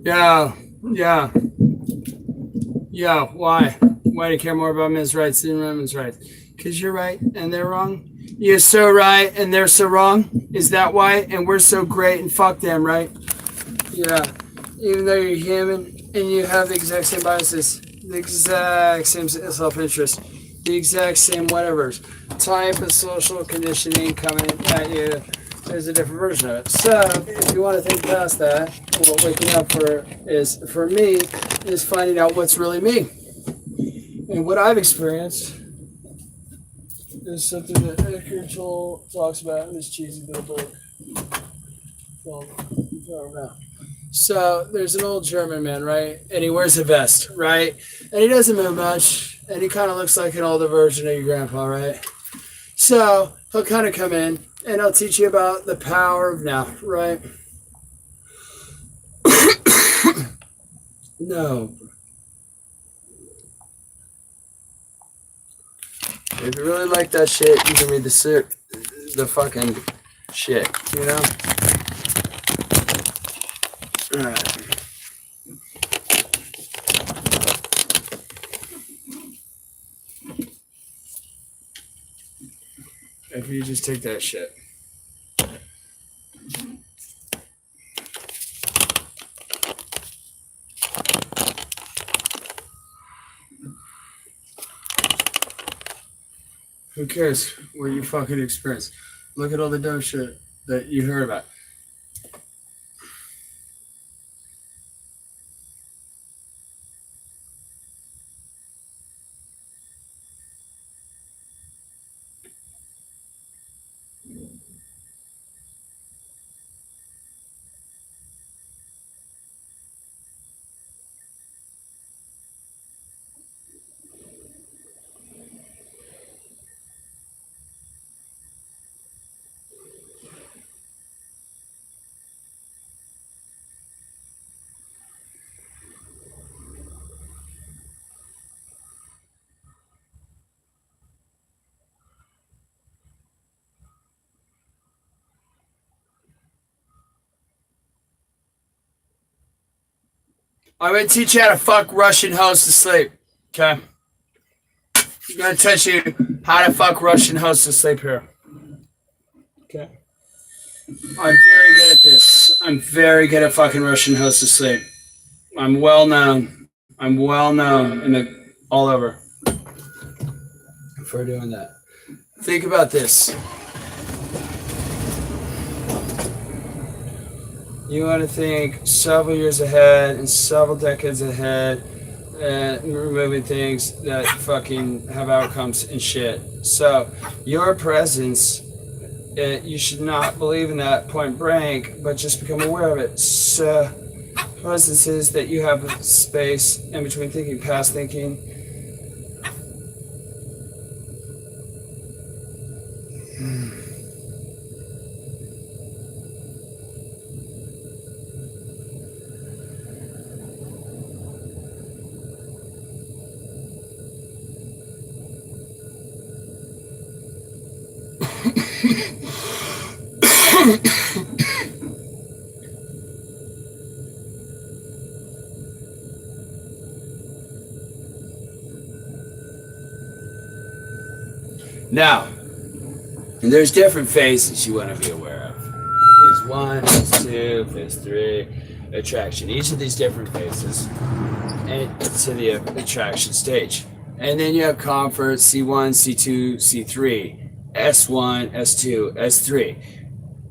Yeah, yeah, yeah. Why? Why do you care more about men's rights than women's rights? Because you're right and they're wrong. You're so right and they're so wrong. Is that why? And we're so great and fuck them, right? Yeah. Even though you're human and you have the exact same biases, the exact same self-interest, the exact same whatever type of social conditioning coming at you, there's a different version of it. So if you want to think past that, what waking up for me is finding out what's really me. And what I've experienced is something that Eckhart Tolle talks about in this cheesy little book called So there's an old German man, right? And he wears a vest, right? And he doesn't move much. And he kind of looks like an older version of your grandpa, right? So he'll kind of come in and he'll teach you about the power of now, right? No. If you really like that shit, you can read the fucking shit, you know? Alright. If you just take that shit. Who cares what you fucking experience? Look at all the dumb shit that you heard about. I'm gonna teach you how to fuck Russian hoes to sleep. Okay? I'm gonna teach you how to fuck Russian hoes to sleep here. Okay. I'm very good at this. I'm very good at fucking Russian hoes to sleep. I'm well known. I'm well known all over for doing that. Think about this. You want to think several years ahead and several decades ahead and removing things that fucking have outcomes and shit. So your presence, you should not believe in that point blank, but just become aware of it. So presence is that you have space in between thinking, past thinking. Now, there's different phases you want to be aware of. Phase 1, phase 2, phase 3, attraction. Each of these different phases and to the attraction stage. And then you have comfort, C1, C2, C3, S1, S2, S3.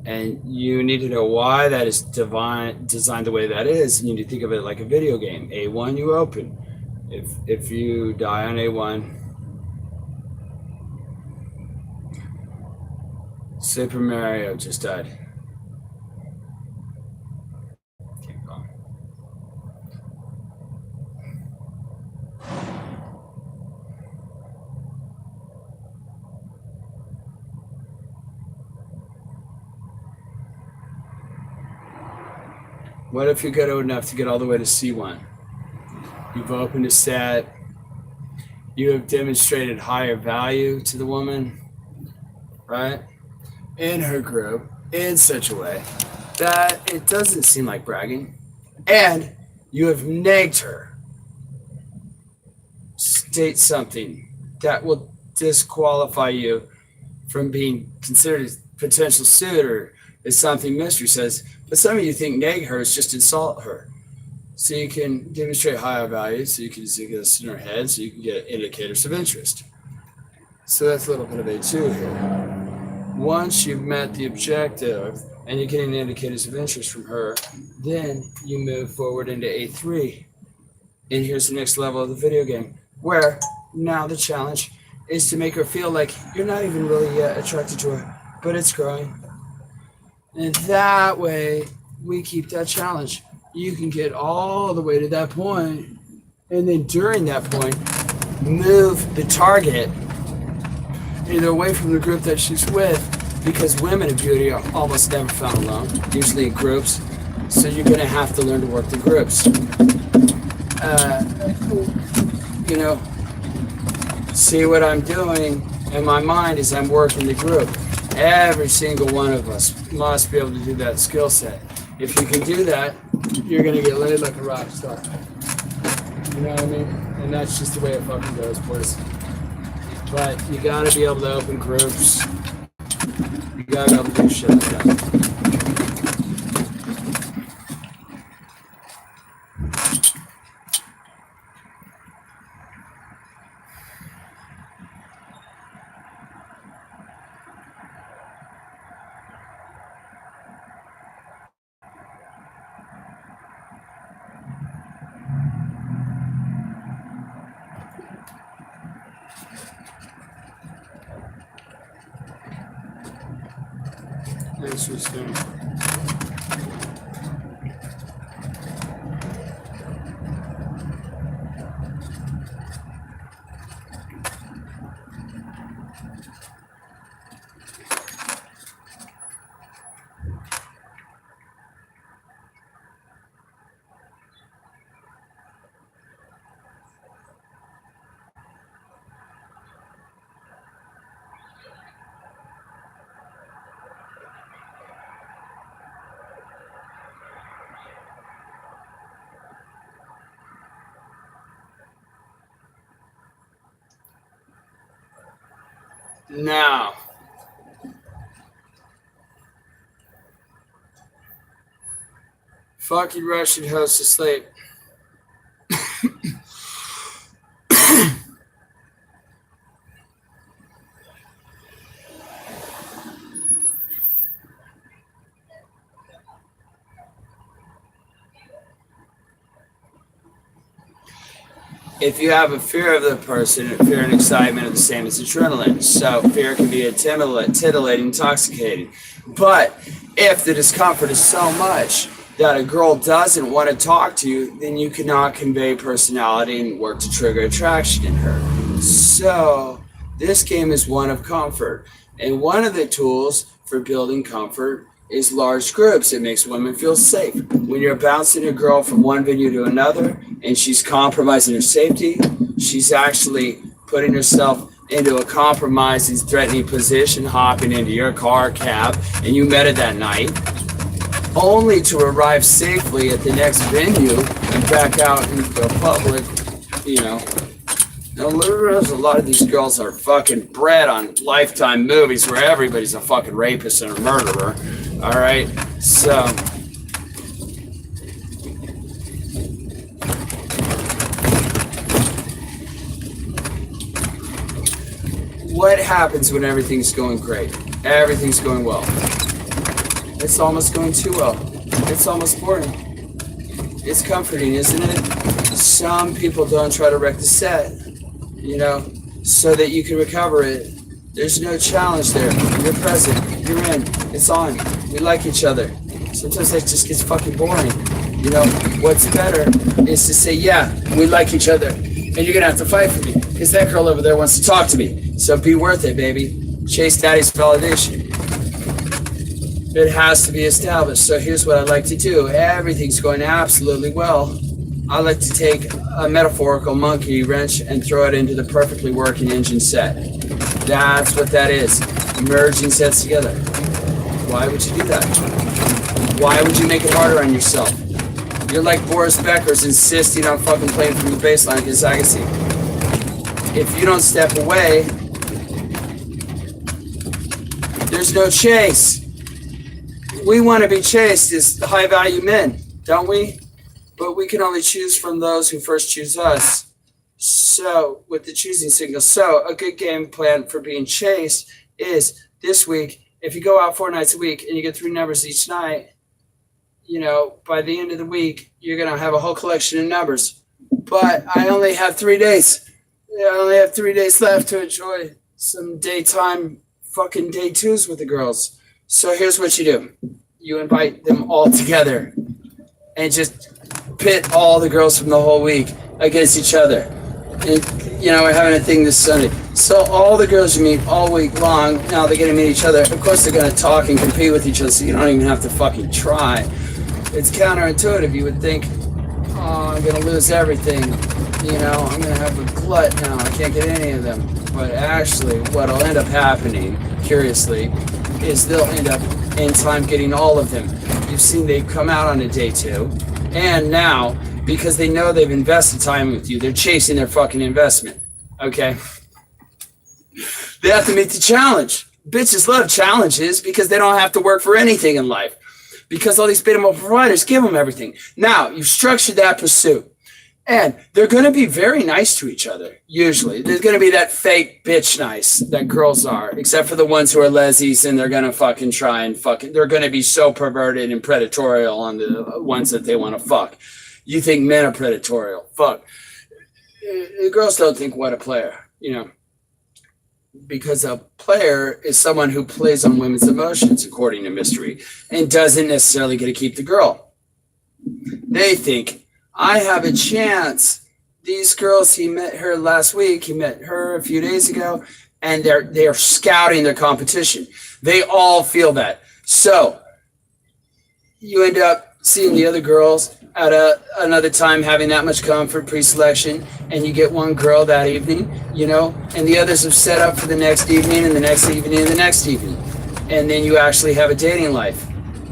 And you need to know why that is designed the way that is. And you need to think of it like a video game. A1, you open. If you die on A1, Super Mario just died. Keep going. What if you're good enough to get all the way to C1? You've opened a set. you have demonstrated higher value to the woman, right? In her group in such a way that it doesn't seem like bragging. And you have nagged her. State something that will disqualify you from being considered a potential suitor is something mystery says. But some of you think nag her is just insult her. So you can demonstrate higher value, so you can get us in her head, so you can get indicators of interest. So that's a little bit of A2 here. Once you've met the objective and you're getting indicators of interest from her, then you move forward into A3. And here's the next level of the video game, where now the challenge is to make her feel like you're not even really yet attracted to her, but it's growing. And that way, we keep that challenge. You can get all the way to that point, and then during that point, move the target either away from the group that she's with, because women of beauty are almost never found alone, usually in groups, so you're going to have to learn to work the groups. See what I'm doing in my mind is I'm working the group. Every single one of us must be able to do that skill set. If you can do that, you're going to get laid like a rock star. You know what I mean? And that's just the way it fucking goes, boys. But you got to be able to open groups. You got to be able to do shit like that. Interesting. Now, fucking Russian host asleep. If you have a fear of the person, fear and excitement are the same as adrenaline. So fear can be titillating, intoxicating. But if the discomfort is so much that a girl doesn't want to talk to you, then you cannot convey personality and work to trigger attraction in her. So this game is one of comfort. And one of the tools for building comfort is large groups. It makes women feel safe. When you're bouncing a girl from one venue to another and she's compromising her safety, she's actually putting herself into a compromising, threatening position, hopping into your car, cab, and you met her that night, only to arrive safely at the next venue and back out into the public, Now, a lot of these girls are fucking bred on Lifetime movies where everybody's a fucking rapist and a murderer. All right, so what happens when everything's going great? Everything's going well. It's almost going too well. It's almost boring. It's comforting, isn't it? Some people don't try to wreck the set, so that you can recover it. There's no challenge there. You're present. You're in. It's on. We like each other. Sometimes that just gets fucking boring. What's better is to say, yeah, we like each other. And you're going to have to fight for me because that girl over there wants to talk to me. So be worth it, baby. Chase daddy's validation. It has to be established. So here's what I like to do. Everything's going absolutely well. I like to take a metaphorical monkey wrench and throw it into the perfectly working engine set. That's what that is. Merging sets together. Why would you do that? Why would you make it harder on yourself? You're like Boris Becker's insisting on fucking playing from the baseline against Agassi. If you don't step away, there's no chase. We want to be chased as high value men, don't we? But we can only choose from those who first choose us. So, with the choosing signal. So, a good game plan for being chased is this week, if you go out 4 nights a week and you get 3 numbers each night, you know, by the end of the week, you're going to have a whole collection of numbers. But I only have 3 days. I only have 3 days left to enjoy some daytime fucking day twos with the girls. So here's what you do. You invite them all together and just pit all the girls from the whole week against each other. And, you know, we're having a thing this Sunday. So all the girls you meet all week long, now they're going to meet each other. Of course, they're going to talk and compete with each other, so you don't even have to fucking try. It's counterintuitive. You would think, oh, I'm going to lose everything. You know, I'm going to have a glut now. I can't get any of them. But actually, what'll end up happening, curiously, is they'll end up in time getting all of them. You've seen they've come out on a day 2. And now, because they know they've invested time with you, they're chasing their fucking investment. Okay? They have to meet the challenge. Bitches love challenges because they don't have to work for anything in life. Because all these beta male providers give them everything. Now, you've structured that pursuit. And they're going to be very nice to each other, usually. There's going to be that fake bitch nice that girls are, except for the ones who are lesbians and they're going to fucking try and fucking, they're going to be so perverted and predatorial on the ones that they want to fuck. You think men are predatorial. Fuck. Girls don't think what a player, you know. Because a player is someone who plays on women's emotions, according to Mystery, and doesn't necessarily get to keep the girl. They think, I have a chance. These girls, he met her last week, he met her a few days ago, and they're scouting their competition. They all feel that. So you end up seeing the other girls at another time having that much comfort pre-selection, and you get one girl that evening, you know, and the others have set up for the next evening and the next evening and the next evening. And then you actually have a dating life.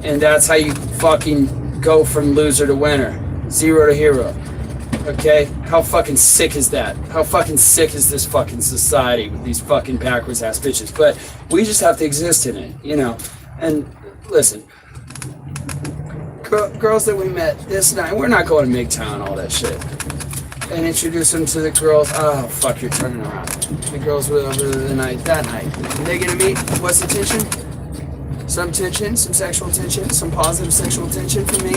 And that's how you fucking go from loser to winner. 0 to hero. Okay? How fucking sick is that? How fucking sick is this fucking society with these fucking backwards ass bitches? But we just have to exist in it, you know? And listen, girls that we met this night, we're not going to MGTOW, all that shit. And introduce them to the girls. Oh, fuck, you're turning around. The girls were over the night, that night. Are they going to meet? What's the tension? Some tension, some sexual tension, some positive sexual tension for me.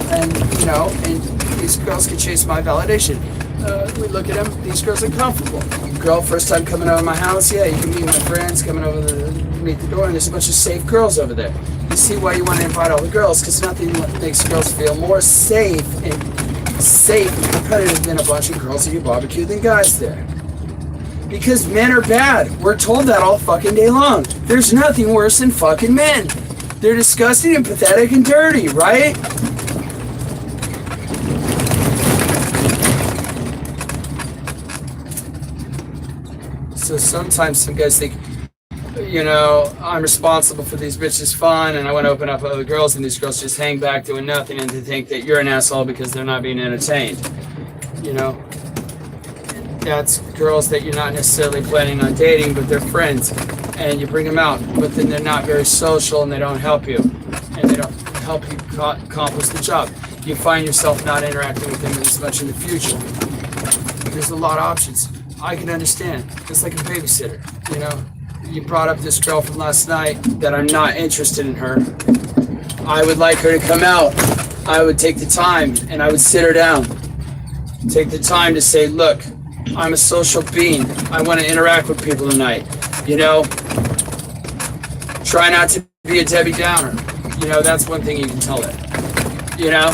And, you know, and these girls can chase my validation. We look at them, these girls are comfortable. Girl, first time coming over my house, yeah, you can meet my friends coming over to meet the door, and there's a bunch of safe girls over there. You see why you want to invite all the girls, because nothing makes girls feel more safe and competitive than a bunch of girls at your barbecue than guys there. Because men are bad. We're told that all fucking day long. There's nothing worse than fucking men. They're disgusting and pathetic and dirty, right? So sometimes some guys think, you know, I'm responsible for these bitches' fun and I want to open up other girls, and these girls just hang back doing nothing, and to think that you're an asshole because they're not being entertained. You know? That's girls that you're not necessarily planning on dating, but they're friends, and you bring them out, but then they're not very social and they don't help you, and they don't help you accomplish the job. You find yourself not interacting with them as much in the future. There's a lot of options. I can understand. It's like a babysitter, you know? You brought up this girl from last night that I'm not interested in her. I would like her to come out. I would take the time and I would sit her down. Take the time to say, look, I'm a social being. I want to interact with people tonight. You know, try not to be a Debbie Downer. You know, that's one thing you can tell her. You know?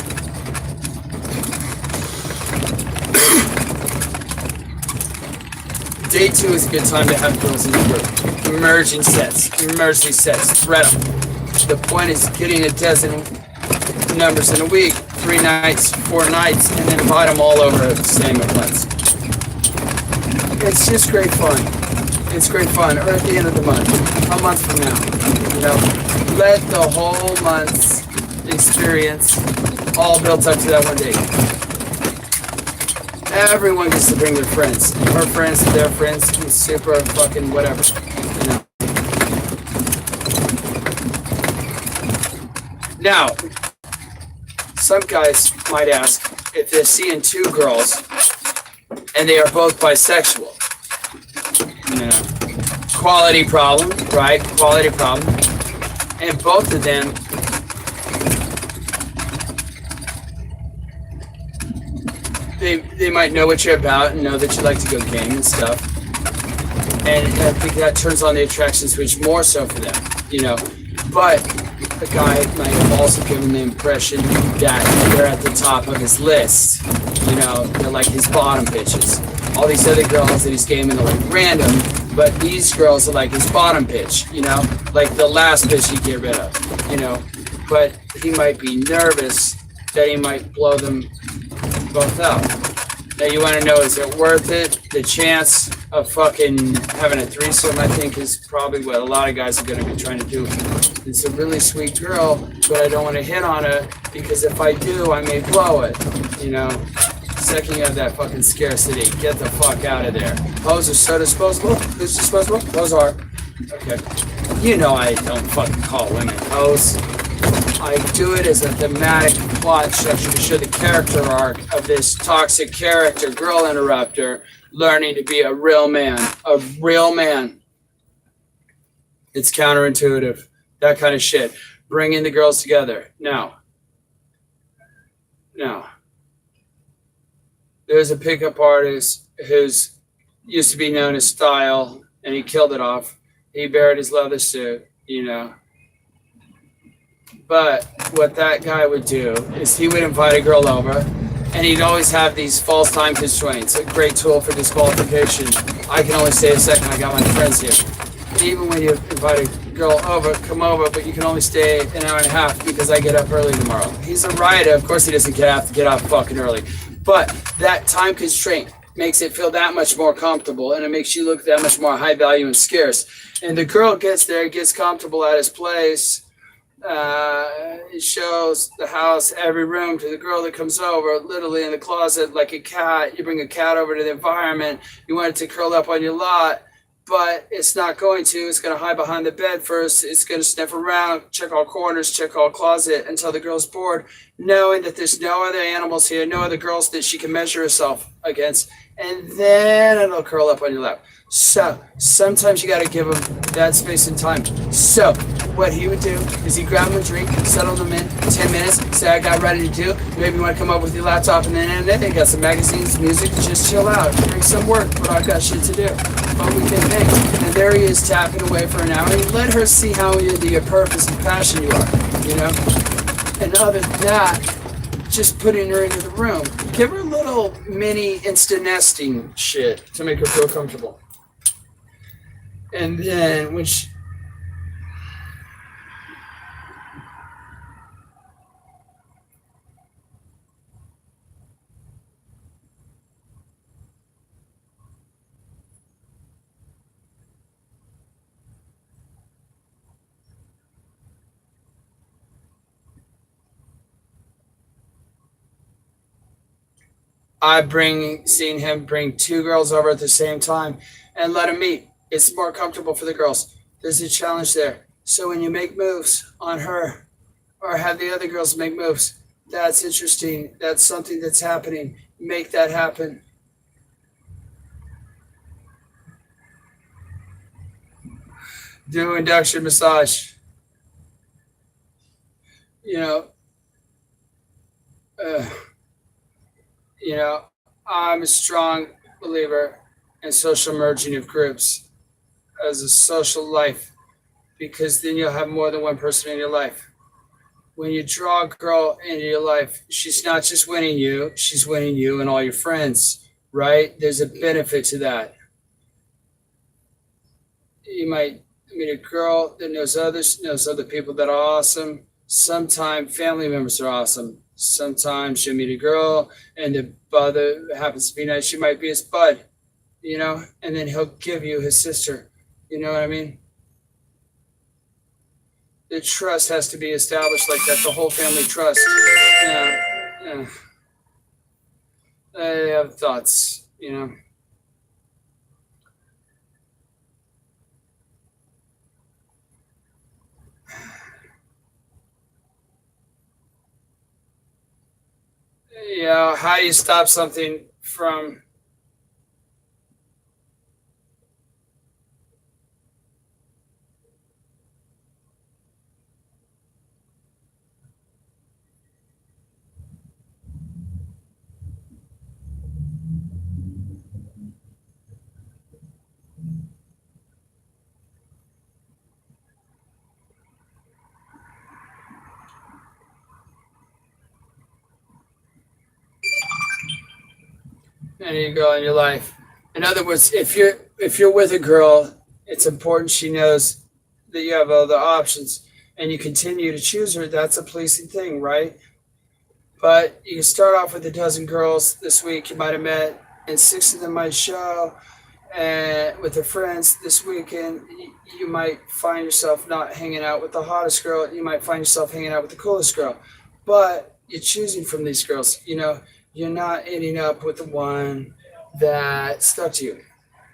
Day 2 is a good time to have girls in the group. Emerging sets, spread them. The point is getting a dozen numbers in a week, 3 nights, 4 nights, and then invite them all over at the same events. It's just great fun. It's great fun. Or at the end of the month, a month from now, let the whole month's experience all built up to that one day. Everyone gets to bring their friends, her friends, their friends, and super fucking whatever. Now, some guys might ask if they're seeing 2 girls and they are both bisexual. Quality problem, right? Quality problem. And both of them they might know what you're about and know that you like to go game and stuff. And I think that turns on the attraction switch more so for them, But the guy might have also given the impression that they're at the top of his list. They're like his bottom bitches. All these other girls that he's gaming are like random, but these girls are like his bottom bitch, like the last bitch he'd get rid of, But he might be nervous that he might blow them both out. Now you want to know, is it worth it? The chance of fucking having a threesome, I think, is probably what a lot of guys are going to be trying to do. It's a really sweet girl, but I don't want to hit on her because if I do, I may blow it. Second, you have that fucking scarcity. Get the fuck out of there. Hoes are so disposable. Who's disposable? Hoes are. Okay. I don't fucking call women hoes. I do it as a thematic plot structure to show the character arc of this toxic character, girl interrupter, learning to be a real man. A real man. It's counterintuitive. That kind of shit. Bringing the girls together. Now. There's a pickup artist who's used to be known as Style, and he killed it off. He buried his leather suit, But what that guy would do is he would invite a girl over, and he'd always have these false time constraints, a great tool for disqualification. I can only stay a second, I got my friends here. And even when you invite a girl over, come over, but you can only stay an hour and a half because I get up early tomorrow. He's a writer, of course he doesn't have to get up fucking early. But that time constraint makes it feel that much more comfortable, and it makes you look that much more high value and scarce. And the girl gets there, gets comfortable at his place, it shows the house, every room to the girl that comes over, literally in the closet like a cat. You bring a cat over to the environment, you want it to curl up on your lot, but it's not going to. It's going to hide behind the bed first. It's going to sniff around, check all corners, check all closet until the girl's bored, knowing that there's no other animals here, no other girls that she can measure herself against. And then it'll curl up on your lap. So sometimes you got to give him that space and time. So what he would do is he'd grab him a drink, settle them in 10 minutes, say, I got ready to do. Maybe you want to come up with your laptop and then they got some magazines, music, just chill out. Bring some work, but I've got shit to do. But we can make. And there he is tapping away for an hour. And let her see how into your purpose and passion you are, And other than that, just putting her into the room. Give her a little mini instant nesting shit to make her feel comfortable. And then when she... seen him bring 2 girls over at the same time and let them meet. It's more comfortable for the girls. There's a challenge there. So when you make moves on her or have the other girls make moves, that's interesting. That's something that's happening. Make that happen. Do induction massage. I'm a strong believer in social merging of groups as a social life, because then you'll have more than one person in your life. When you draw a girl into your life, she's not just winning you, she's winning you and all your friends, right? There's a benefit to that. You might meet a girl that knows others, knows other people that are awesome, Sometimes family members are awesome. Sometimes you'll meet a girl and the brother happens to be nice. She might be his bud, and then he'll give you his sister. You know what I mean? The trust has to be established like that. The whole family trust. Yeah, yeah. I have thoughts. How do you stop something from? There you go in your life. In other words, if you're with a girl, it's important she knows that you have other options, and you continue to choose her. That's a pleasing thing, right? But you can start off with a dozen girls this week you might have met, and six of them might show. And with their friends this weekend, you might find yourself not hanging out with the hottest girl. You might find yourself hanging out with the coolest girl. But you're choosing from these girls. You're not ending up with the one that stuck to you.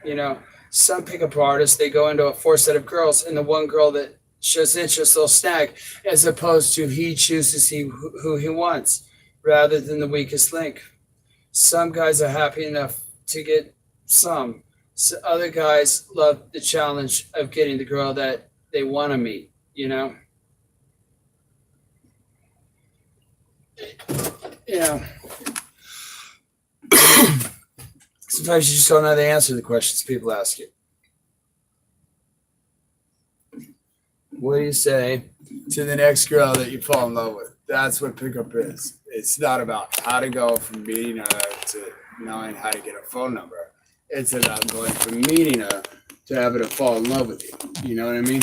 You know, some pickup artists, they go into a four set of girls, and the one girl that shows interest, they'll snag, as opposed to he chooses who he wants rather than the weakest link. Some guys are happy enough to get some. So other guys love the challenge of getting the girl that they want to meet. You know, sometimes you just don't know the answer to the questions people ask you. What do you say to the next girl that you fall in love with? That's what pickup is. It's not about how to go from meeting her to knowing how to get a phone number. It's about going from meeting her to having her fall in love with you. You know what I mean?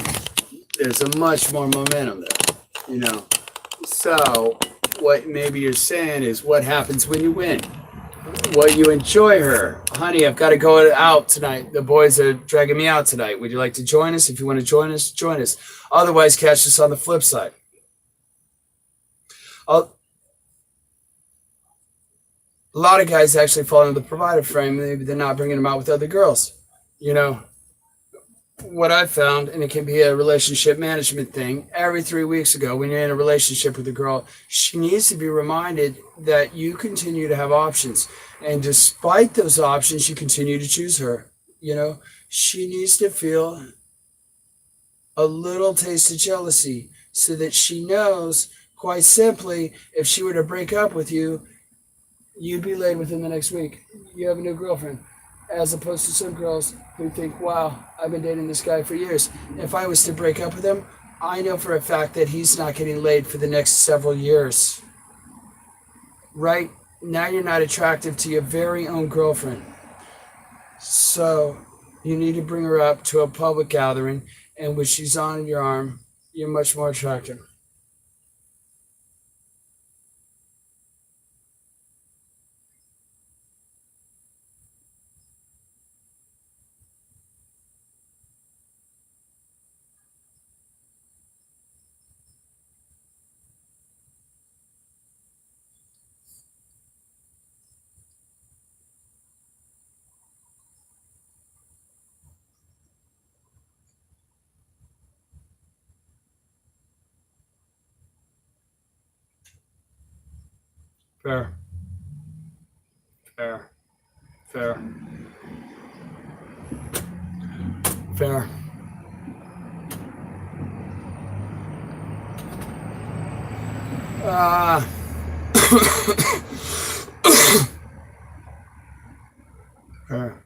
There's a much more momentum there. So what maybe you're saying is what happens when you win? What you enjoy her. Honey, I've got to go out tonight. The boys are dragging me out tonight. Would you like to join us? If you want to join us, join us. Otherwise, catch us on the flip side. A lot of guys actually fall into the provider frame. Maybe they're not bringing them out with other girls. You know, what I found, and it can be a relationship management thing, every 3 weeks ago, when you're in a relationship with a girl, she needs to be reminded that you continue to have options. And despite those options, you continue to choose her. She needs to feel a little taste of jealousy so that she knows, quite simply, if she were to break up with you, you'd be laid within the next week. You have a new girlfriend. As opposed to some girls who think, wow, I've been dating this guy for years. If I was to break up with him, I know for a fact that he's not getting laid for the next several years. Right? Now you're not attractive to your very own girlfriend. So you need to bring her up to a public gathering, and when she's on your arm, you're much more attractive. Fair. Fair. Fair. Fair. Uh, fair.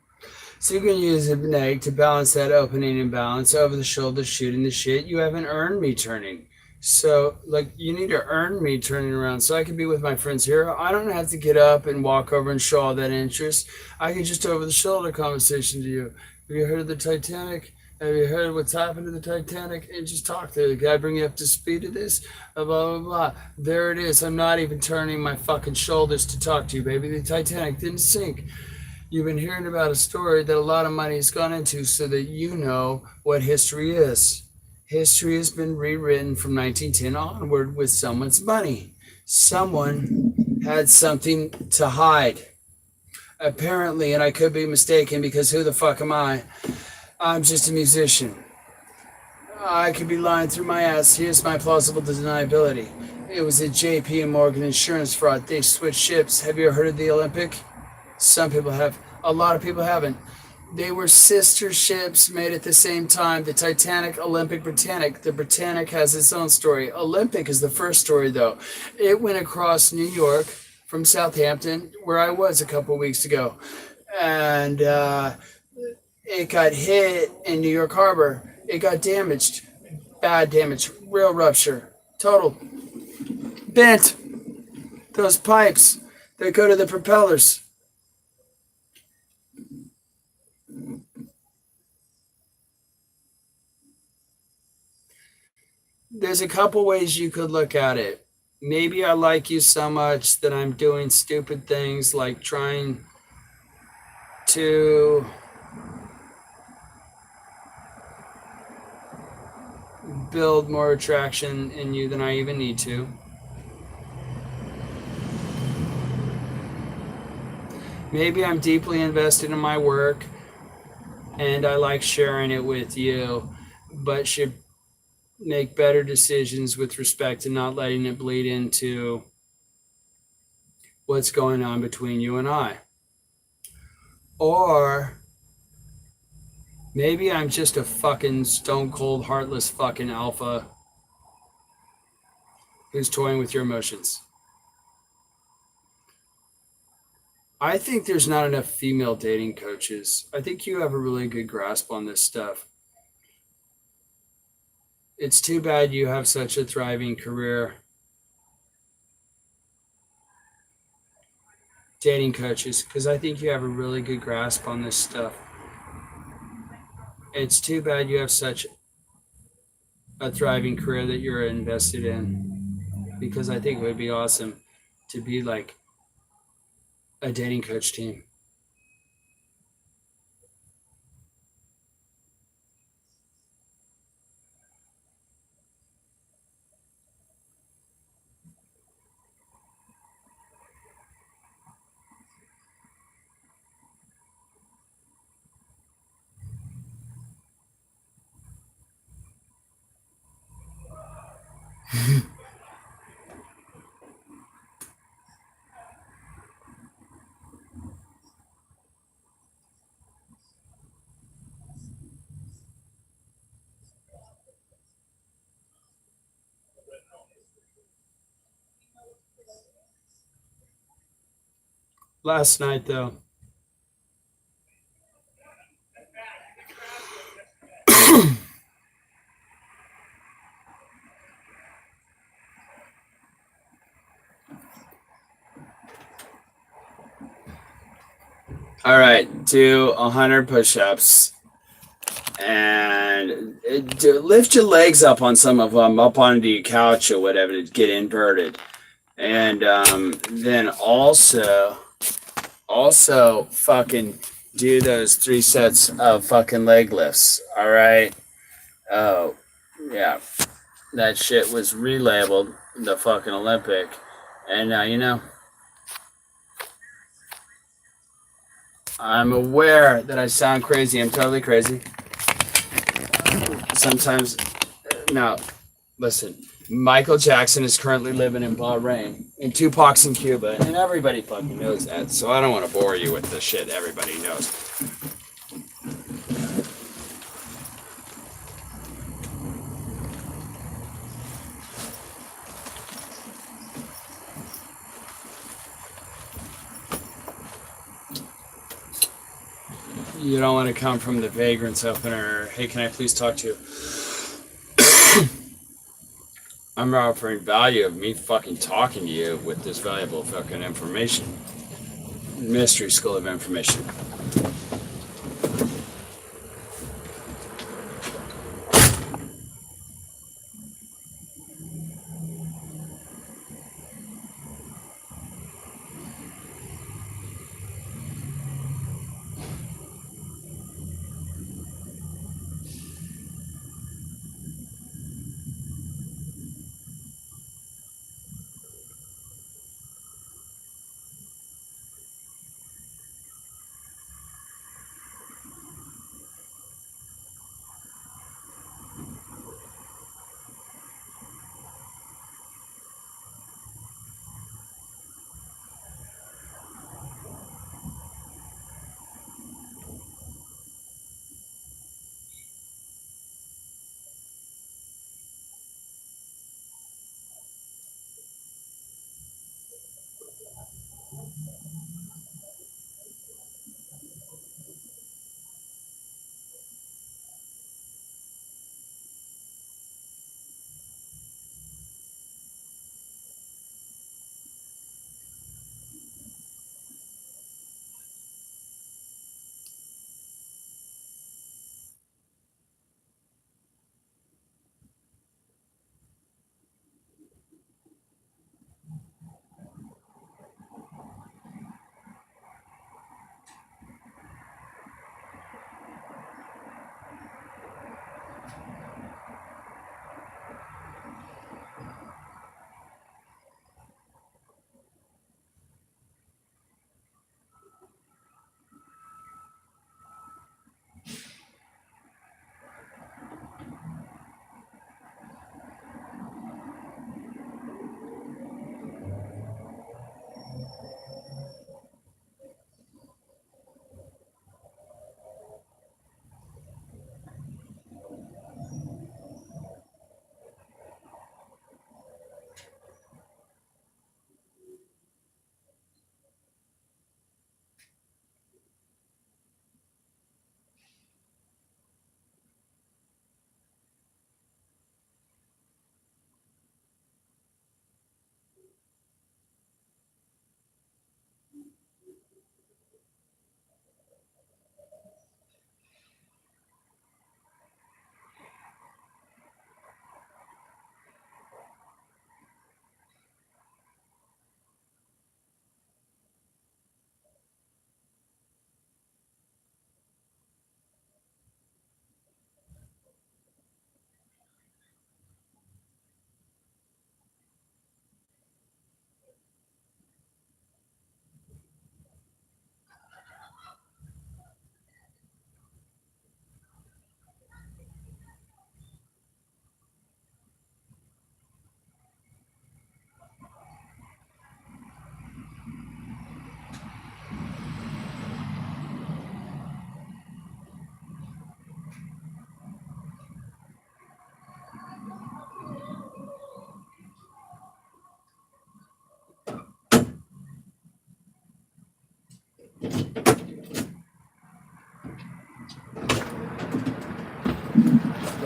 So you can use a neg to balance that opening imbalance over the shoulder shooting the shit. You haven't earned me turning. So, like, you need to earn me turning around so I can be with my friends here. I don't have to get up and walk over and show all that interest. I can just over the shoulder conversation to you. Have you heard of the Titanic? Have you heard what's happened to the Titanic? And just talk to the guy, bring you up to speed to this. Blah, blah, blah. There it is. I'm not even turning my fucking shoulders to talk to you, baby. The Titanic didn't sink. You've been hearing about a story that a lot of money has gone into so that you know what history is. History has been rewritten from 1910 onward with someone's money. Someone had something to hide. Apparently, and I could be mistaken because who the fuck am I? I'm just a musician. I could be lying through my ass. Here's my plausible deniability. It was a JP Morgan insurance fraud. They switched ships. Have you ever heard of the Olympic? Some people have. A lot of people haven't. They were sister ships made at the same time. The Titanic, Olympic, Britannic. The Britannic has its own story. Olympic is the first story, though. It went across New York from Southampton, where I was a couple of weeks ago. And it got hit in New York Harbor. It got damaged. Bad damage. Real rupture. Total. Bent. Those pipes that go to the propellers. There's a couple ways you could look at it. Maybe I like you so much that I'm doing stupid things like trying to build more attraction in you than I even need to. Maybe I'm deeply invested in my work and I like sharing it with you, but should make better decisions with respect to not letting it bleed into what's going on between you and I. Or maybe I'm just a fucking stone cold, heartless fucking alpha who's toying with your emotions. I think there's not enough female dating coaches. I think you have a really good grasp on this stuff. It's too bad you have such a thriving career. Dating coaches, because I think you have a really good grasp on this stuff. It's too bad you have such a thriving career that you're invested in, because I think it would be awesome to be like a dating coach team. Last night, though, all right, do 100 push-ups and lift your legs up on some of them, up onto your couch or whatever to get inverted. And then also fucking do those 3 sets of fucking leg lifts. All right. Oh, yeah. That shit was relabeled the fucking Olympic. And now, you know, I'm aware that I sound crazy. I'm totally crazy. Sometimes, now, listen. Michael Jackson is currently living in Bahrain, and Tupac's in Cuba, and everybody fucking knows that. So I don't want to bore you with the shit everybody knows. You don't want to come from the vagrants opener. Hey, can I please talk to you? I'm offering value of me fucking talking to you with this valuable fucking information. Mystery school of information.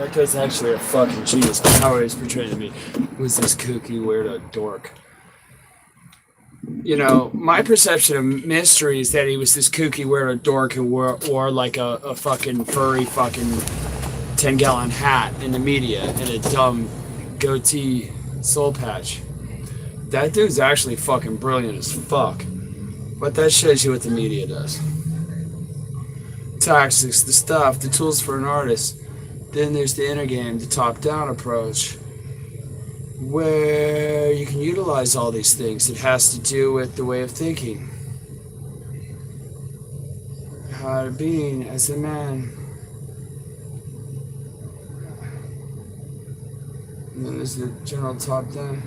That guy's actually a fucking genius. How he's portrayed to me was this kooky weirdo dork. You know, my perception of Mystery is that he was this kooky weirdo dork who wore like a fucking furry fucking 10-gallon hat in the media and a dumb goatee soul patch. That dude's actually fucking brilliant as fuck. But that shows you what the media does. Tactics, the stuff, the tools for an artist. Then there's the inner game, the top-down approach, where you can utilize all these things. It has to do with the way of thinking. How to be as a man. And then there's the general top-down.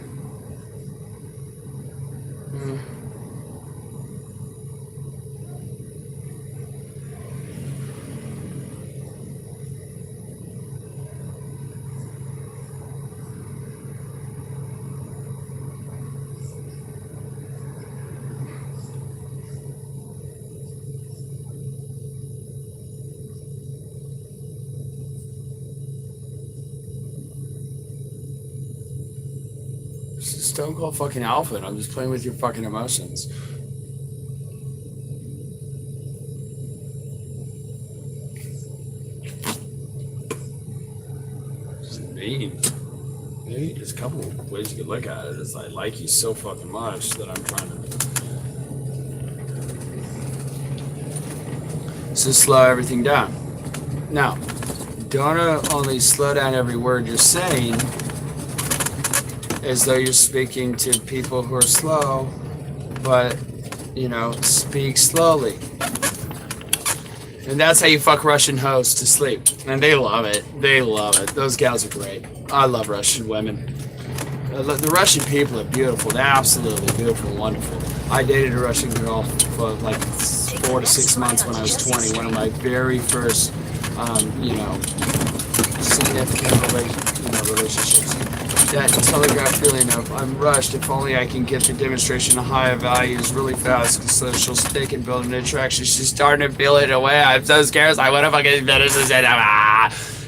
Stone Cold fucking Alpha, and I'm just playing with your fucking emotions. Just mean. Maybe there's a couple of ways you could look at it. It's I like you so fucking much that I'm trying to slow everything down. Now, don't only slow down every word you're saying as though you're speaking to people who are slow, but, you know, speak slowly. And that's how you fuck Russian hoes to sleep. And they love it. They love it. Those gals are great. I love Russian women. The Russian people are beautiful. They're absolutely beautiful and wonderful. I dated a Russian girl for like 4 to 6 months when I was 20. One of my very first, significant relationships. That telegraph feeling of I'm rushed, if only I can get the demonstration of higher values really fast, so she'll stick and build an attraction. She's starting to feel it away. I'm so scared. I want to fucking finish this.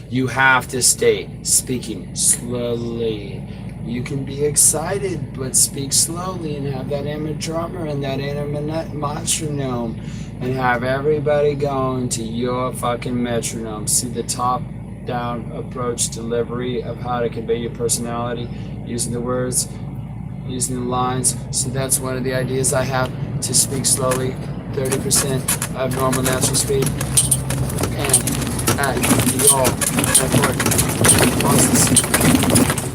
You have to stay speaking slowly. You can be excited, but speak slowly and have that inner drummer and that inner metronome and have everybody going to your fucking metronome. See the top down approach delivery of how to convey your personality using the words, using the lines. So that's one of the ideas I have, to speak slowly, 30% of normal natural speed, and at your pauses.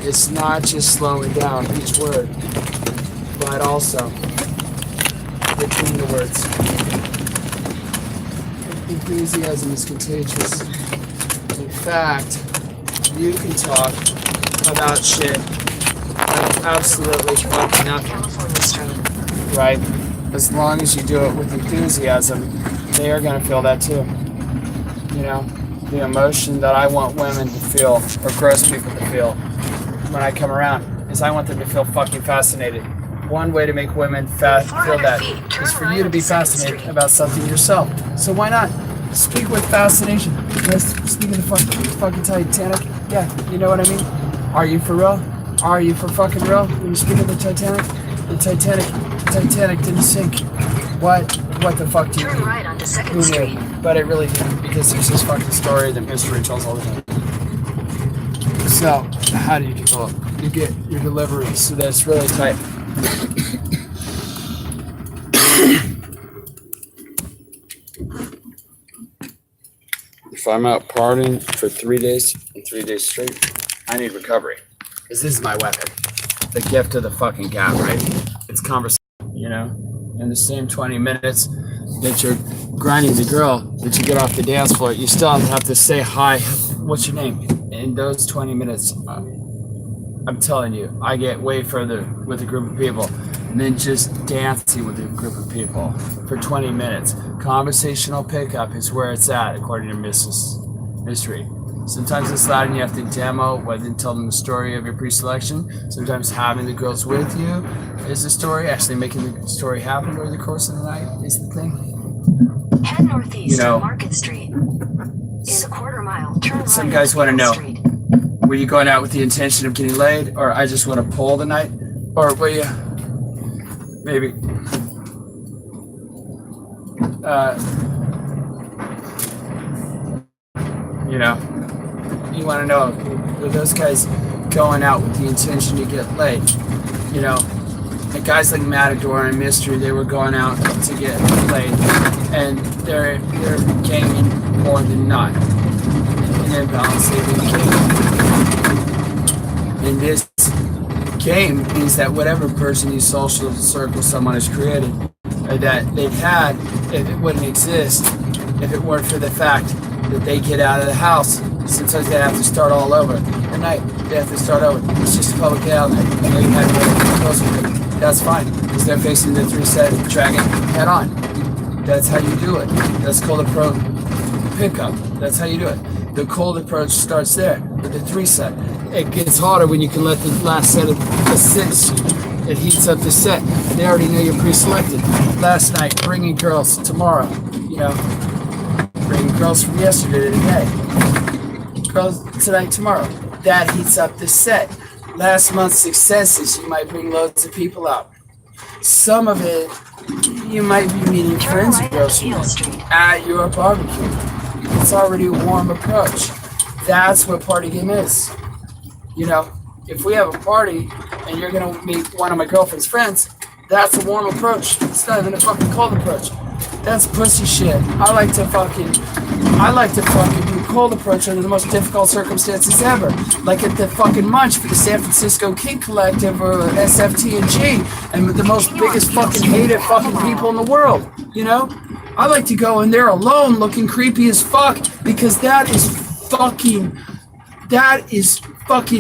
It's not just slowing down each word, but also between the words. Enthusiasm is contagious. In fact, you can talk about shit like absolutely fucking nothing, right? As long as you do it with enthusiasm, they are going to feel that too. You know, the emotion that I want women to feel, or gross people to feel, when I come around, is I want them to feel fucking fascinated. One way to make women feel that is for you to be fascinated about something yourself. So why not? Speak with fascination. Speak of the fucking Titanic. Yeah, you know what I mean? Are you for real? Are you for fucking real? When you speak of the Titanic? The Titanic didn't sink. What the fuck do you mean? Right onto Second Street. But it really didn't, because there's this fucking story that Mystery tells all the time. So, how do you control it? You get your delivery so that it's really tight. If I'm out partying for 3 days and 3 days straight, I need recovery. Because this is my weapon. The gift of the fucking gap, right? It's conversation, you know? In the same 20 minutes that you're grinding the girl, that you get off the dance floor, you still have to say, hi, what's your name? In those 20 minutes, I'm telling you, I get way further with a group of people than just dancing with a group of people for 20 minutes. Conversational pickup is where it's at, according to Mrs. Mystery. Sometimes it's loud and you have to demo, whether to tell them the story of your pre-selection. Sometimes having the girls with you is the story. Actually making the story happen over the course of the night is the thing. Head northeast on Market Street. In a quarter mile, turn Some right guys want to know, Street. were you going out with the intention of getting laid, or I just want to pull tonight? Or were you maybe you know, you want to know, were those guys going out with the intention to get laid? You know, and guys like Matador and Mystery, they were going out to get laid, and they're gaming more than not. And imbalance, they've been gaming. In this game means that whatever person you social circle someone has created, or that they've had, if it wouldn't exist, if it weren't for the fact that they get out of the house, sometimes they have to start all over. At night, they have to start over. It's just a public out night. You know, you have to get closer to them. That's fine, because they're facing the 3-set dragon head on. That's how you do it. That's called a pro pickup. That's how you do it. The cold approach starts there with the 3-set. It gets harder when you can let the last set of assists. It heats up the set. They already know you're pre-selected. Last night, bringing girls tomorrow. You know, bringing girls from yesterday to today. Girls tonight, tomorrow. That heats up the set. Last month's successes, you might bring loads of people out. Some of it, you might be meeting friends of girls at your barbecue. It's already a warm approach. That's what party game is. You know, if we have a party and you're gonna meet one of my girlfriend's friends, that's a warm approach. It's not even a fucking cold approach. That's pussy shit. I like to fucking do cold approach under the most difficult circumstances ever. Like at the fucking Munch for the San Francisco Kink Collective or SFT&G, and with the most biggest fucking hated fucking people in the world, you know? I like to go in there alone looking creepy as fuck, because that is fucking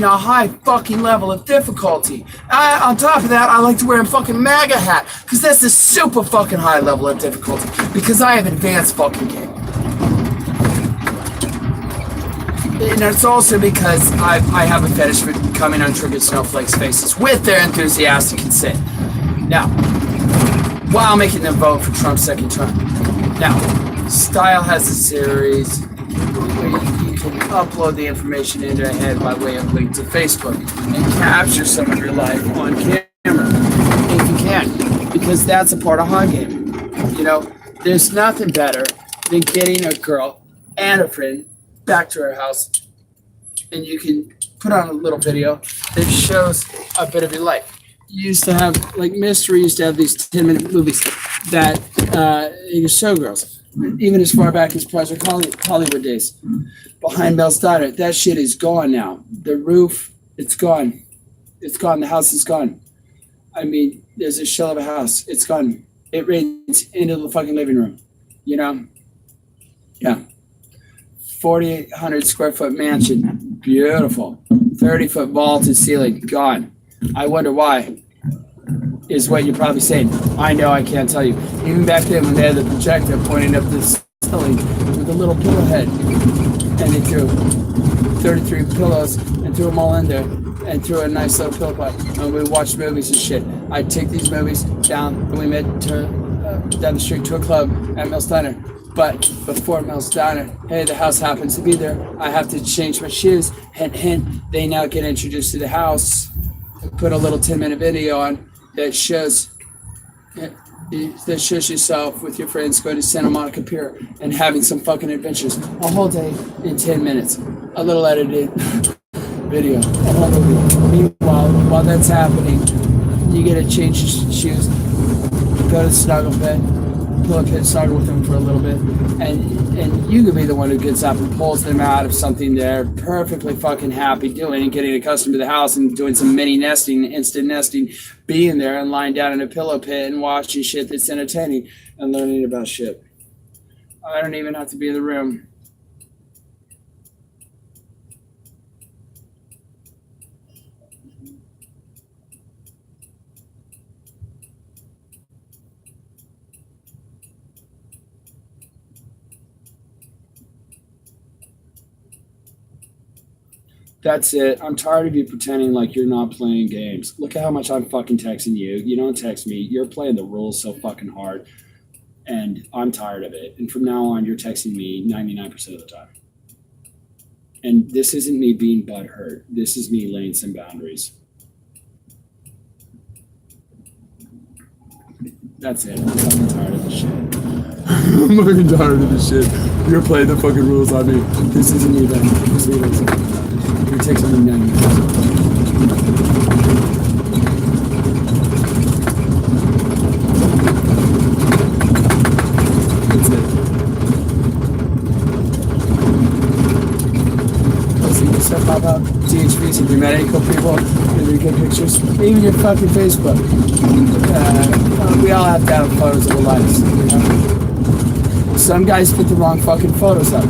a high fucking level of difficulty. On top of that, I like to wear a fucking MAGA hat, because that's a super fucking high level of difficulty, because I have advanced fucking game. And it's also because I have a fetish for coming on triggered snowflakes' faces with their enthusiastic consent. Now, while making them vote for Trump's second term. Now, Style has a series where you can upload the information into a head by way of link to Facebook and capture some of your life on camera if you can, because that's a part of high game. You know, there's nothing better than getting a girl and a friend back to her house, and you can put on a little video that shows a bit of your life. You used to have, like Mystery used to have these 10-minute movies that your showgirls, even as far back as Project Hollywood days, behind Mel's Diner. That shit is gone now. The roof, it's gone. It's gone. The house is gone. I mean, there's a shell of a house. It's gone. It rains into the fucking living room. You know? Yeah. 4,800 square foot mansion. Beautiful. 30-foot vaulted ceiling. Gone. I wonder why, is what you're probably saying. I know, I can't tell you. Even back then when they had the projector pointing up the ceiling with a little pillow head, and they threw 33 pillows and threw them all in there and threw a nice little pillow fight. And we watched movies and shit. I'd take these movies down, and we met down the street to a club at Mel's Diner. But before Mel's Diner, hey, the house happens to be there. I have to change my shoes. Hint, hint. They now get introduced to the house. Put a little 10-minute video on that shows yourself with your friends going to Santa Monica Pier and having some fucking adventures. A whole day in 10 minutes. A little edited video. A whole movie. Meanwhile, while that's happening, you get to change your shoes, go to the snuggle bed, pull up and snuggle with them for a little bit, and you could be the one who gets up and pulls them out of something they're perfectly fucking happy doing and getting accustomed to the house and doing some mini nesting, instant nesting, being there and lying down in a pillow pit and watching shit that's entertaining and learning about shit. I don't even have to be in the room. That's it. I'm tired of you pretending like you're not playing games. Look at how much I'm fucking texting you. You don't text me. You're playing the rules so fucking hard. And I'm tired of it. And from now on, you're texting me 99% of the time. And this isn't me being butthurt. This is me laying some boundaries. That's it. I'm fucking tired of this shit. I'm fucking tired of this shit. You're playing the fucking rules on me. This isn't me then. Just leave it. You take something down. That's it. See your stuff pop out. THVs. Have you met any cool people? Have you good pictures? Even your fucking Facebook. We all have to have photos of our lives. You know? Some guys put the wrong fucking photos up.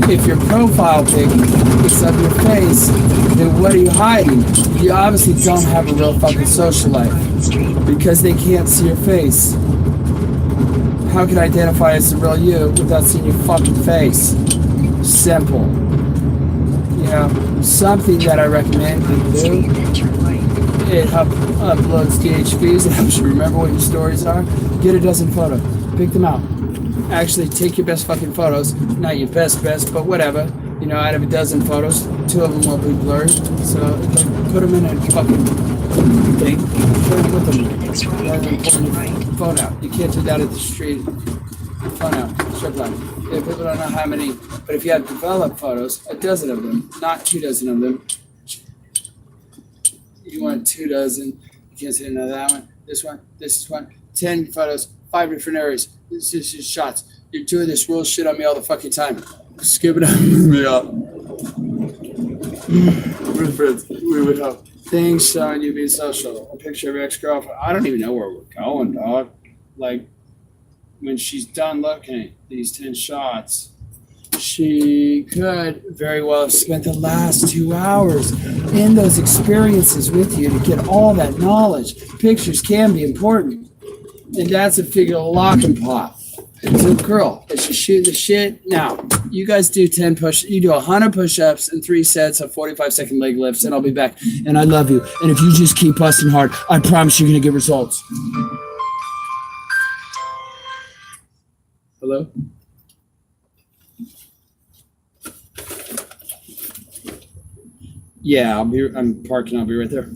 If your profile pic is of your face, then what are you hiding? You obviously don't have a real fucking social life because they can't see your face. How can I identify as the real you without seeing your fucking face? Simple. You know, something that I recommend you do. It uploads DHVs. It helps you remember what your stories are. Get a dozen photos. Pick them out. Actually, take your best fucking photos. Not your best, but whatever. You know, out of a dozen photos, 2 of them will be blurred. So put them in a fucking thing. Put them with them. Rather than pulling your phone out. You can't do that at the street. Phone out. Strip line. Yeah, people don't know how many. But if you have developed photos, a dozen of them, not 2 dozen of them. You want 2 dozen. You can't say no, that one. This one. This is one. 10 photos. 5 different areas. This is just shots. You're doing this real shit on me all the fucking time. Skip it up with me up. With friends, we would have things showing you being social. A picture of your ex-girlfriend. I don't even know where we're going, dog. Like, when she's done looking at these 10 shots, she could very well have spent the last 2 hours in those experiences with you to get all that knowledge. Pictures can be important. And that's a figure of lock and pop. So, girl, is she shooting the shit? Now, you guys do 10 you do 100 push-ups and 3 sets of 45-second leg lifts, and I'll be back. And I love you. And if you just keep busting hard, I promise you're going to get results. Hello? Yeah, I'm parking. I'll be right there.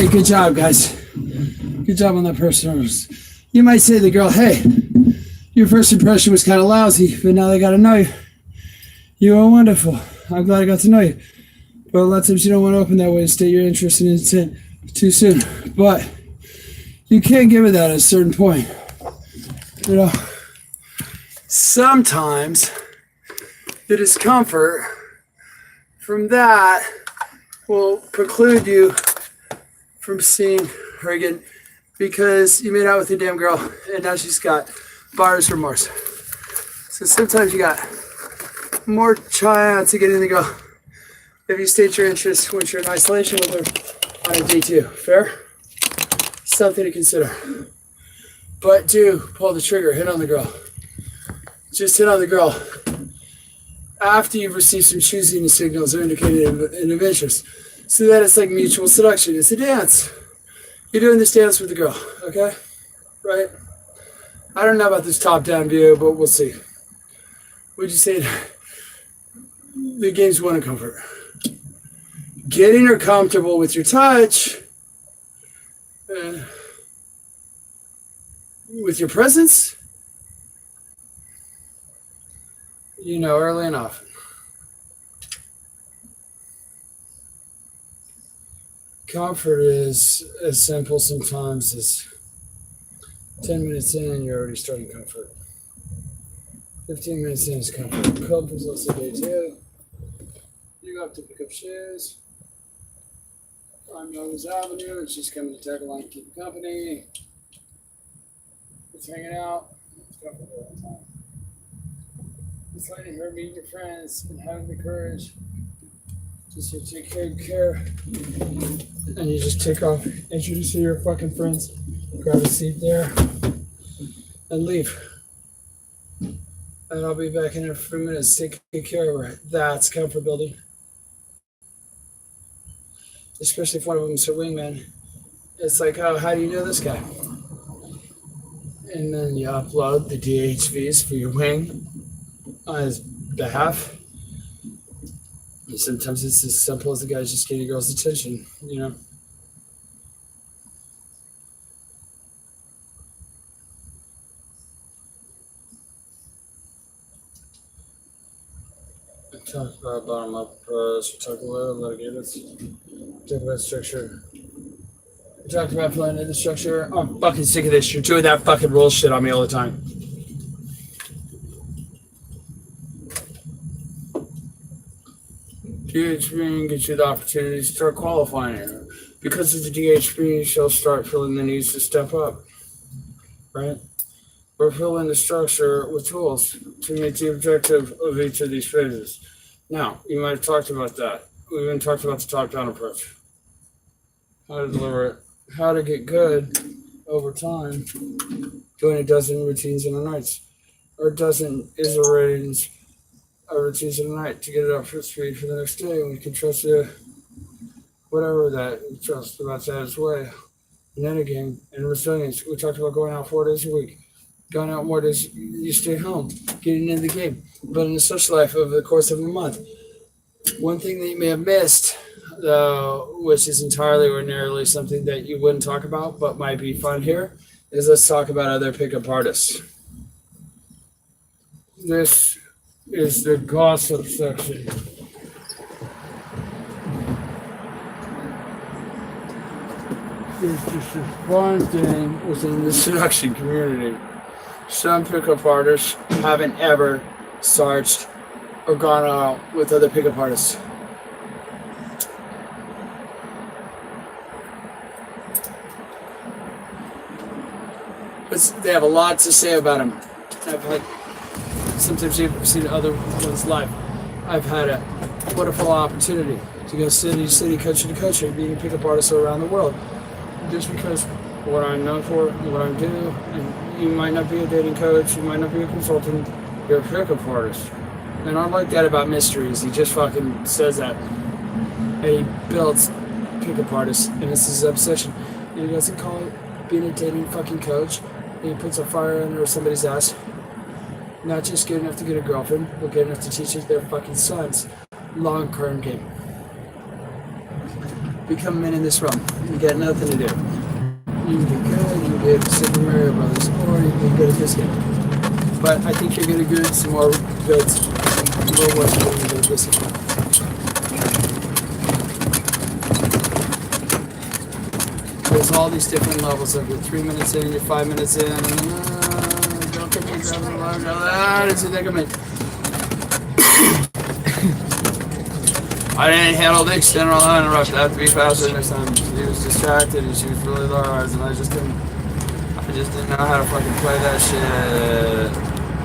Hey, good job, guys. Good job on that personas. You might say to the girl, hey, your first impression was kind of lousy, but now they got to know you. You are wonderful. I'm glad I got to know you. But a lot of times you don't want to open that way and state your interest and intent too soon. But you can't give it that at a certain point. You know, sometimes the discomfort from that will preclude you from seeing her again because you made out with your damn girl and now she's got buyer's remorse. So sometimes you got more chance of getting the girl if you state your interest once you're in isolation with her on a day two. Fair? Something to consider. But do pull the trigger, hit on the girl. Just hit on the girl after you've received some choosing signals or indicated an interest. So that it's like mutual seduction. It's a dance. You're doing this dance with the girl, okay? Right? I don't know about this top-down view, but we'll see. Would you say the game's one in comfort? Getting her comfortable with your touch, with your presence, you know, early and often. Comfort is as simple sometimes as 10 minutes in and you're already starting comfort. 15 minutes in is comfort. Comfort is also day two. You go up to pick up shoes. I'm Rose Avenue and she's coming to tag along and keep you company. It's hanging out. It's comfort all the time. It's letting her meet your friends and having the courage just to take good care. And you just take off, introduce your fucking friends, grab a seat there, and leave. And I'll be back in a few minutes. Take good care of her. That's comfort building. Especially if one of them is a wingman. It's like, oh, how do you know this guy? And then you upload the DHVs for your wing on his behalf. And sometimes it's as simple as the guy's just getting a girl's attention, you know. We talked about bottom-up approach. We talked a little about we talked about structure. We talked about planning the structure. Oh, I'm fucking sick of this. You're doing that fucking rule shit on me all the time. DHB gets you the opportunity to start qualifying. Because of the DHB, she'll start feeling the needs to step up. Right? We're filling the structure with tools to meet the objective of each of these phases. Now, you might have talked about that. We even talked about the top-down approach. How to deliver it. How to get good over time. Doing a dozen routines in a night. Or a dozen routines in a night to get it up for speed for the next day. And we can trust you, whatever that you trust about that as way. And then again, and resilience. We talked about going out 4 days a week. Going out more days, you stay home, getting in the game, building a social life over the course of a month. One thing that you may have missed, though, which is entirely ordinarily something that you wouldn't talk about, but might be fun here, is let's talk about other pickup artists. This is the gossip section. It's just a fun thing within the seduction community. Some pickup artists haven't ever searched or gone out with other pickup artists. But they have a lot to say about him. Sometimes you've seen other ones live. I've had a wonderful opportunity to go city to city, country to country, being a pickup artist around the world. Just because what I'm known for, what I do, and you might not be a dating coach, you might not be a consultant, you're a pickup artist. And I like that about Mysteries. He just fucking says that. And he builds pickup artists, and it's his obsession. And he doesn't call it being a dating fucking coach. And he puts a fire under somebody's ass. Not just good enough to get a girlfriend, but good enough to teach their fucking sons. Long-term game. Become men in this realm. You got nothing to do. You can be good, you can get Super Mario Brothers, or you can get a this game. But I think you're gonna get some more goods. You will watch it when you get this game. There's all these different levels of you're 3 minutes in, you're 5 minutes in, and don't get me grabbing the line. Does you think of me? I didn't handle the extended line interrupt. I have to be faster next time. He was distracted and she was really large, and I just didn't know how to fucking play that shit.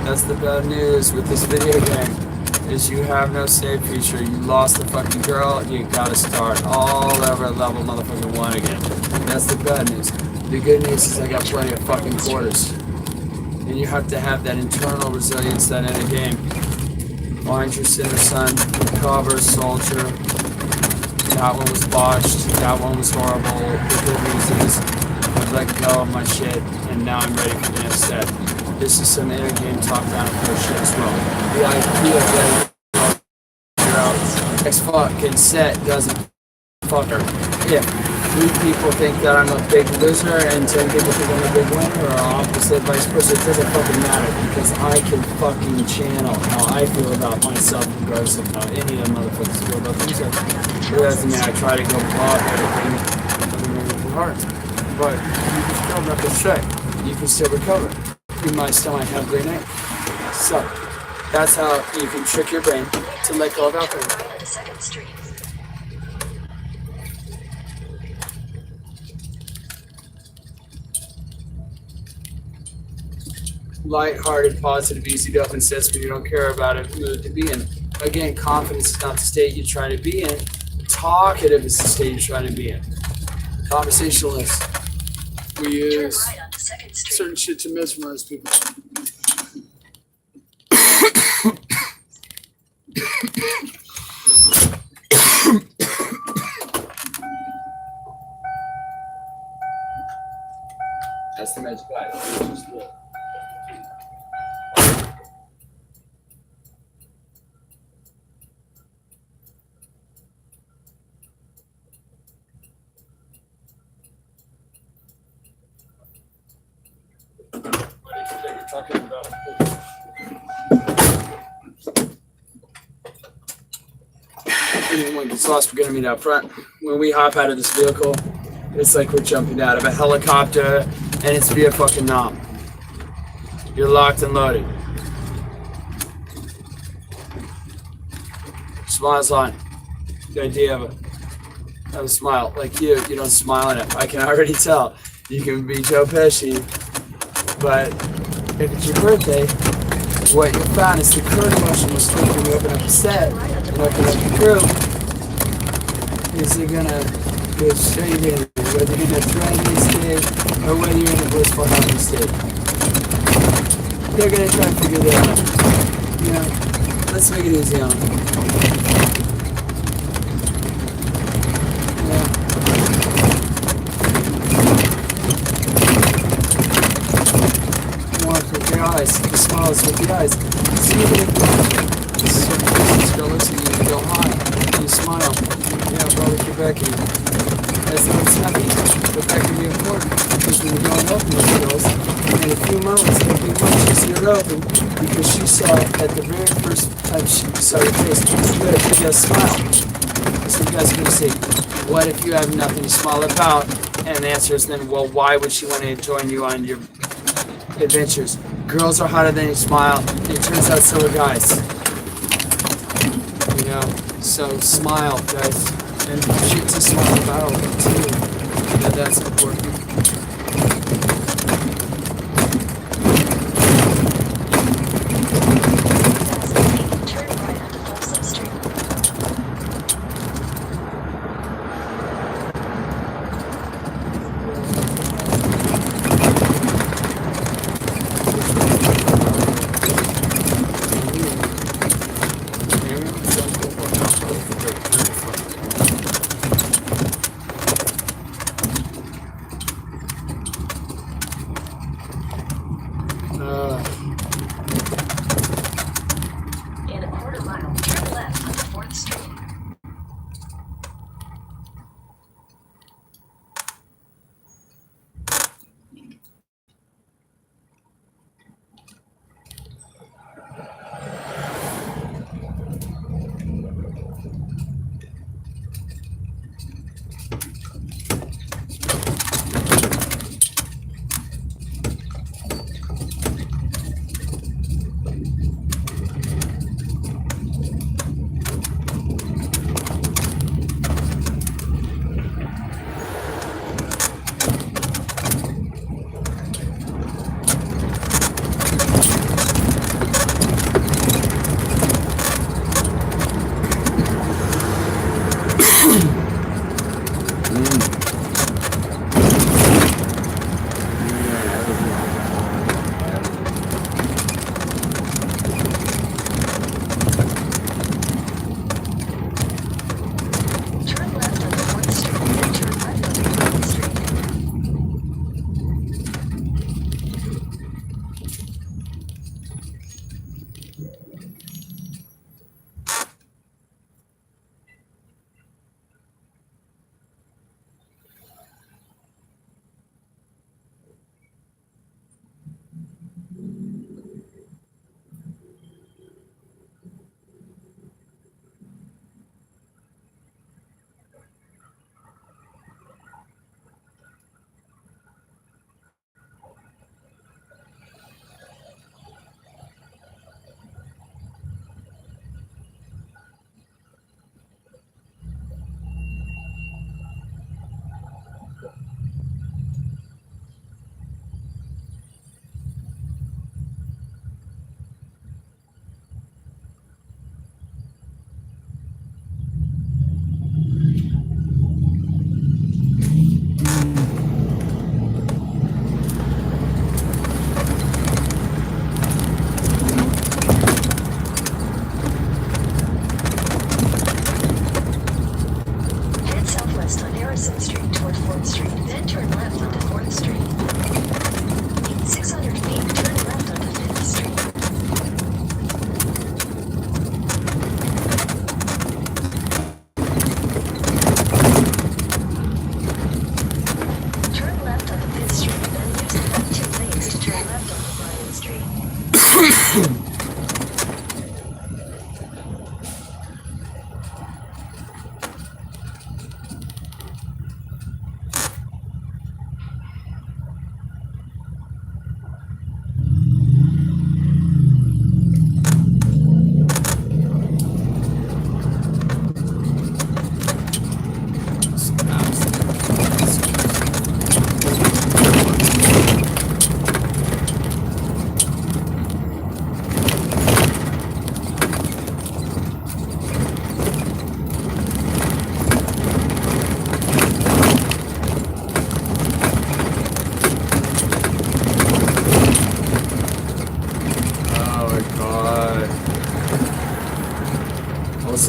That's the bad news with this video game, is you have no save feature. You lost the fucking girl, you gotta start all over at level motherfucking 1 again. That's the bad news. The good news is I got plenty of fucking quarters. And you have to have that internal resilience that in a game. Find your Sinner Son, Recover, Soldier. That one was botched. That one was horrible. The good news is I've let go of my shit and now I'm ready for the next step. This is some inter-game top-down approach shit as well. The idea that you're out next fucking set doesn't fucker. If 3 people think that I'm a big loser and 10 people think I'm a big winner, or opposite, vice versa, it doesn't fucking matter because I can fucking channel how I feel about myself regardless of how any of them motherfuckers feel about themselves. It doesn't mean I try to go block everything hard. But you can still not the strike. You can still recover. You might still might have a great night. So that's how you can trick your brain to let go of alcohol. Light-hearted, positive, easy to open sense when you don't care about it, mood to be in. Again, confidence is not the state you're trying to be in. Talkative is the state you're trying to be in. Conversationalist. We use certain shit to mesmerize people. That's the magic item. Talking about anyone gets lost, we're gonna meet out front. When we hop out of this vehicle, it's like we're jumping out of a helicopter and it's via fucking knob. You're locked and loaded. Smile's on. The idea of a smile. Like you don't smile in it. I can already tell. You can be Joe Pesci, but if it's your birthday, what you found is the current emotion you're still when you open up the set and open up the crew is you're gonna go straight in, whether you're in a threatening state or whether you're in a blissful happy state. They're gonna try and figure that out. You know, let's make it easy on them. Eyes, the smiles with the eyes. See if you listen, you go high, you smile. Yeah, brother Quebec. That's not snappy, but that can be important because when you're going up in those girls, in a few moments, it'll be much easier to open because she saw at the very first time she saw your face, you had a big ass smile. So you guys are going to see, what if you have nothing to smile about? And the answer is then, well, why would she want to join you on your adventures? Girls are hotter than you smile. It turns out so are guys. You know, so smile, guys, and shit to smile about too. Yeah, that's important.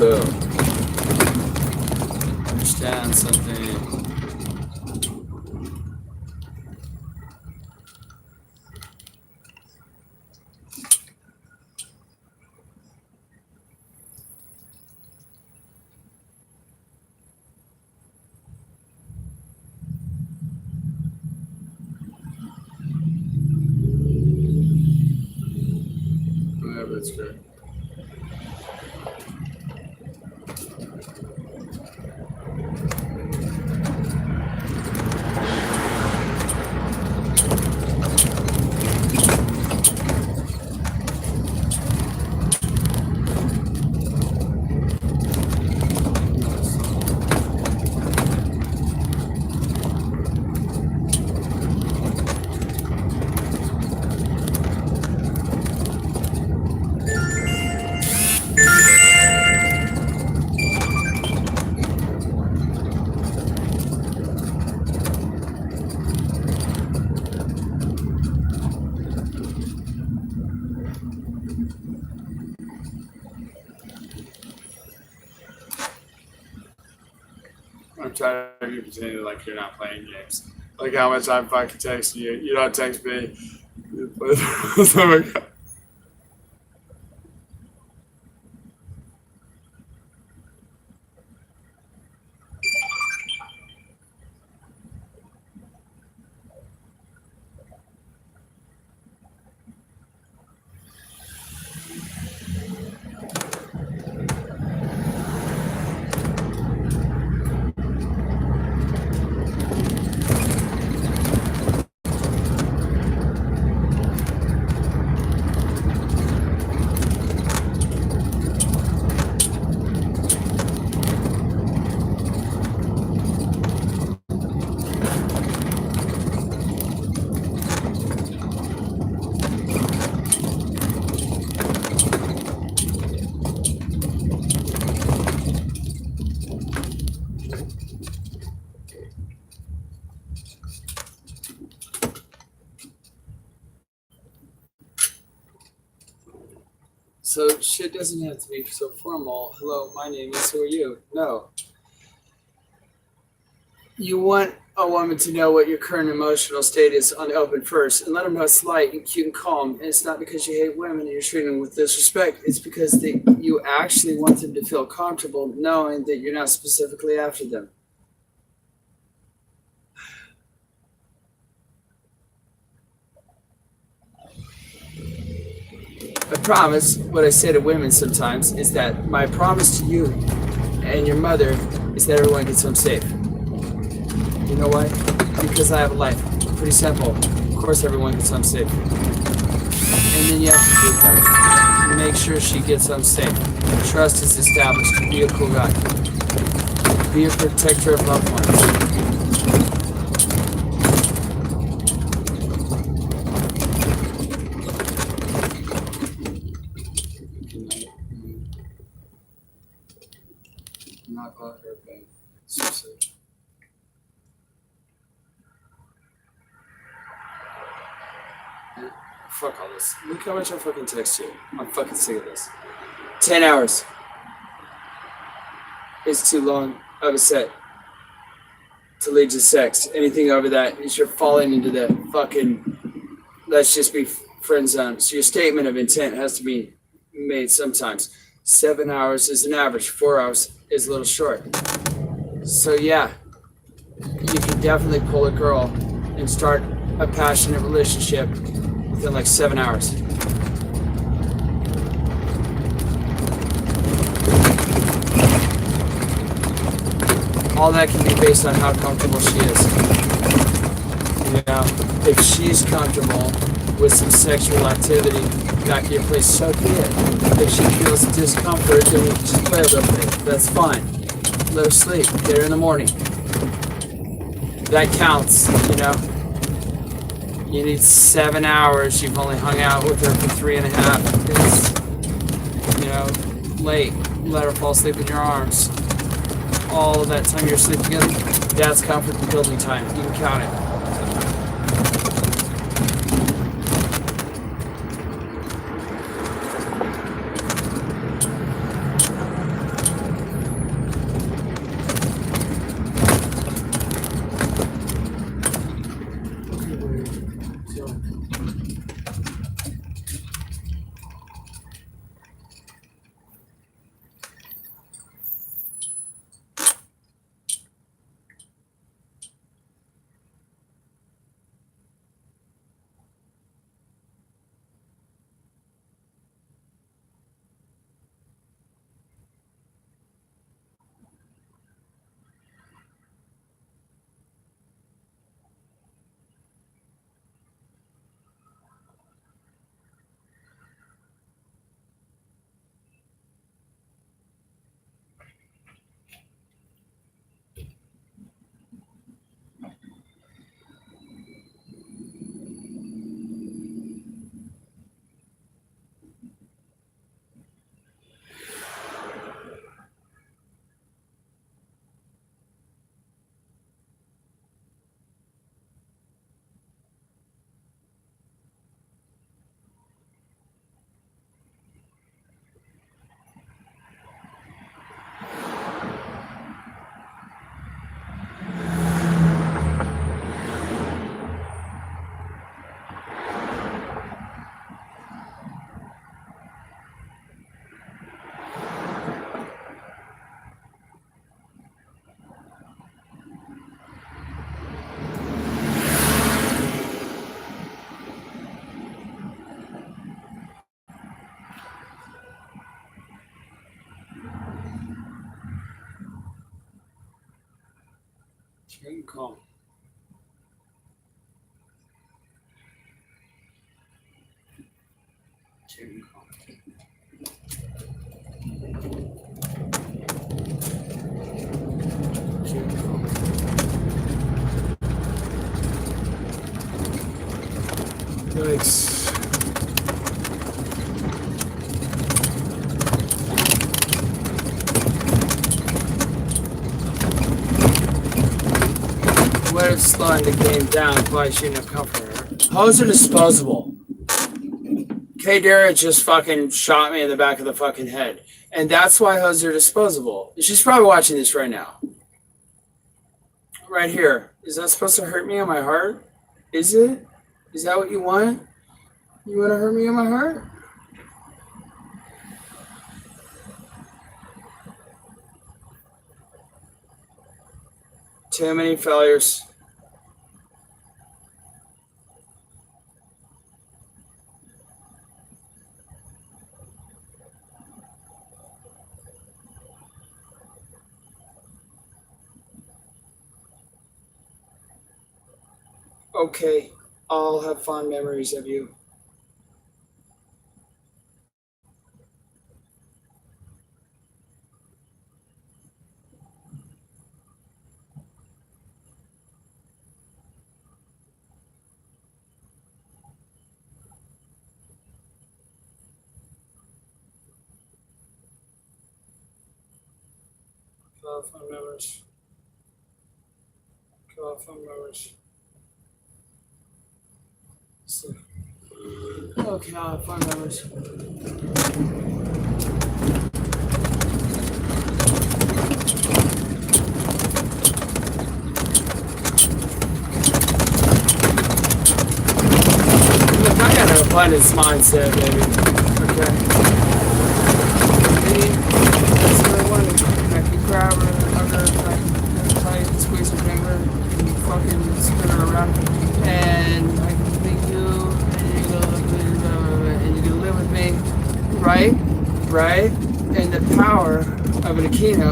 to understand something. Yeah, that's great. I'm trying to be pretending like you're not playing games. Like how much I'm fucking texting you. You don't text me. Oh my God. So shit doesn't have to be so formal. Hello, my name is. Who are you? No. You want a woman to know what your current emotional state is on the open first, and let them know it's light and cute and calm. And it's not because you hate women and you're treating them with disrespect. It's because you actually want them to feel comfortable knowing that you're not specifically after them. I promise, what I say to women sometimes is that my promise to you and your mother is that everyone gets home safe. You know why? Because I have a life. Pretty simple. Of course everyone gets home safe. And then you have to do that. Make sure she gets home safe. Trust is established. Be a cool guy. Be a protector of loved ones. Not about her being suicide. Fuck all this. Look how much I fucking text you. I'm fucking sick of this. 10 hours is too long of a set to lead to sex. Anything over that is you're falling into the fucking let's just be friend zone. So your statement of intent has to be made sometimes. 7 hours is an average. 4 hours is a little short. So yeah, you can definitely pull a girl and start a passionate relationship within like 7 hours. All that can be based on how comfortable she is. You know, if she's comfortable with some sexual activity back at your place, so be it. If she feels discomfort, then we just play a little bit. That's fine. Let her sleep. Get her in the morning. That counts, you know. You need 7 hours. You've only hung out with her for 3.5. It's, you know, late. Let her fall asleep in your arms. All of that time you're asleep together, that's comfort and building time. You can count it. Chicken calm. Chicken calm. Chicken calm. Yikes. What if slowing the game down? Probably shouldn't have come for her. Hoes are disposable. K. Dara just fucking shot me in the back of the fucking head. And that's why hoes are disposable. She's probably watching this right now. Right here. Is that supposed to hurt me in my heart? Is it? Is that what you want? You want to hurt me in my heart? Too many failures. Okay, I'll have fond memories of you. Fond memories. Fond memories. So, okay, fond memories. Look, I got an abundance mindset, baby. Okay. Maybe that's what I wanted. I can grab her, hug her, I can tight, squeeze her finger, and fucking spin her around, and I can make you, and you can live with me, right? Right? And the power of an Aquino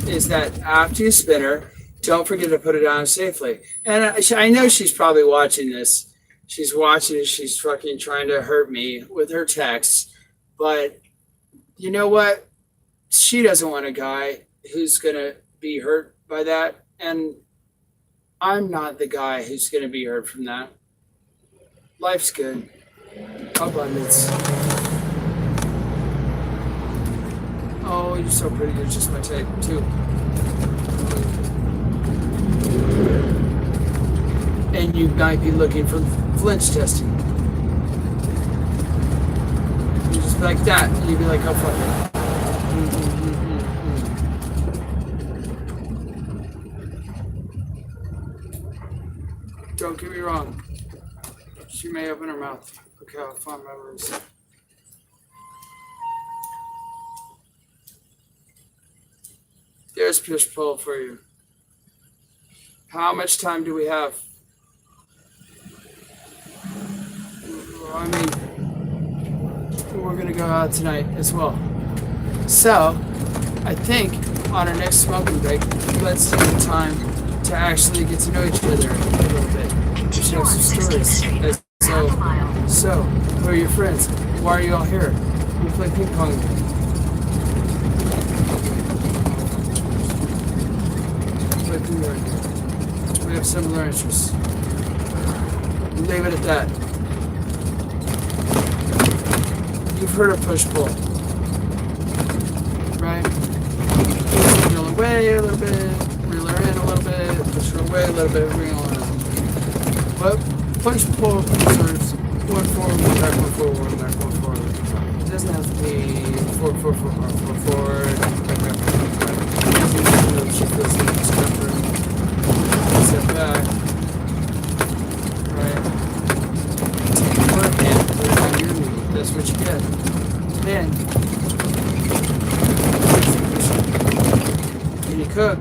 is that after you spin her, don't forget to put it down safely. And I know she's probably watching this. She's watching it. She's fucking trying to hurt me with her texts. But you know what? She doesn't want a guy who's going to be hurt by that. And I'm not the guy who's going to be hurt from that. Life's good. Abundance. Oh, you're so pretty. You're just my type, too. And you might be looking for flinch testing. You just be like that. And you'd be like, oh, fuck it. Don't get me wrong. She may open her mouth. Okay, I'll find my words. There's push pull for you. How much time do we have? Well, I mean, we're going to go out tonight as well. So, I think on our next smoking break, let's take the time to actually get to know each other a little bit. Share some stories. So, who are your friends? Why are you all here? We play ping pong. We have similar interests. Leave it at that. You've heard of push-pull, right? Reel away a little bit, reel her in a little bit, push her away a little bit, reel her in. But push-pull serves one forward, one back, one forward, one back, one forward. It doesn't have to be forward, forward, back, back, back. It doesn't have to shift this in discomfort. Step back. Right. Take one hand, put it on your knee. That's what you get. Then, can you cook?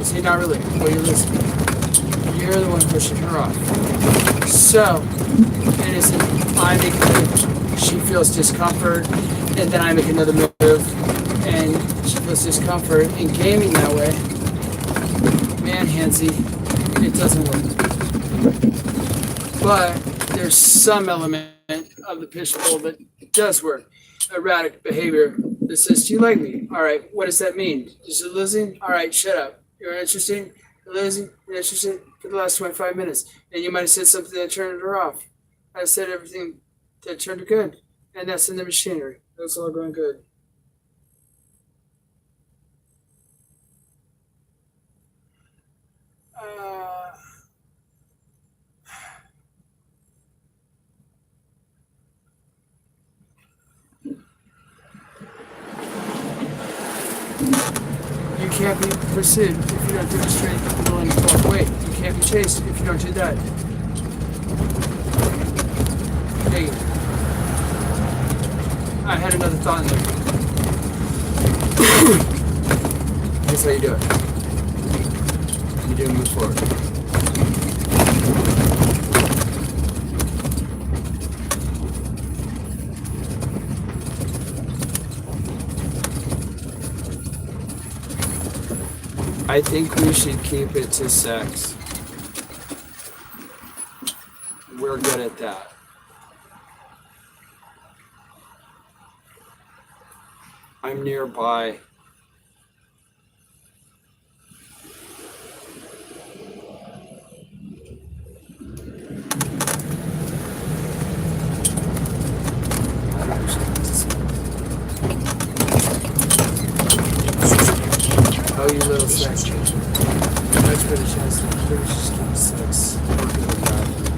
See, not really. Well, you're listening. You're the one pushing her off. So, it isn't I make a move, she feels discomfort, and then I make another move, and she feels discomfort. In gaming that way, Man, handsy, it doesn't work. But there's some element of the push pull that does work. Erratic behavior that says, "Do you like me?" All right, what does that mean? Is it losing? All right, shut up. You're interested? You're losing? You're interested? For the last 25 minutes. And you might have said something that turned her off. I said everything that turned her good. And that's in the machinery. That's all going good. Uh, you can't be pursued if you don't demonstrate the willing to walk away. You can't be chased if you don't do that. Hey, I had another thought in there. Here's how you do it. You do move forward. I think we should keep it to sex. We're good at that. I'm nearby. Oh, you little sex. That's British has British sex. We're good at that.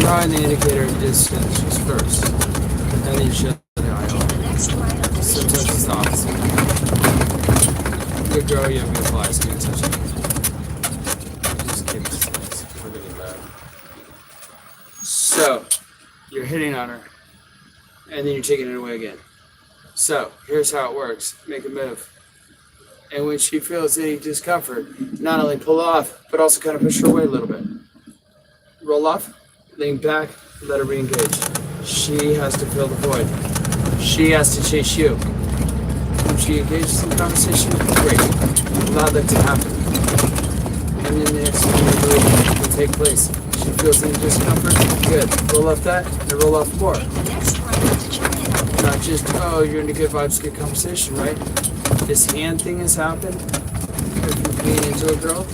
Drawing the indicator of distance just first. And then you shut the eye off. Sometimes it's the opposite. Good girl, you have good flies, can't touch it. Just keep it sex. We're good at that. So, you're hitting on her. And then you're taking it away again. So, here's how it works. Make a move. And when she feels any discomfort, not only pull off, but also kind of push her away a little bit. Roll off, lean back, let her re-engage. She has to fill the void. She has to chase you. When she engages in the conversation, great. Allow that to happen. And then the next move will take place. She feels any discomfort, good. Roll off that, and roll off more. Not just, oh, you're in a good vibes, good conversation, right? This hand thing has happened. If you lean into a girl,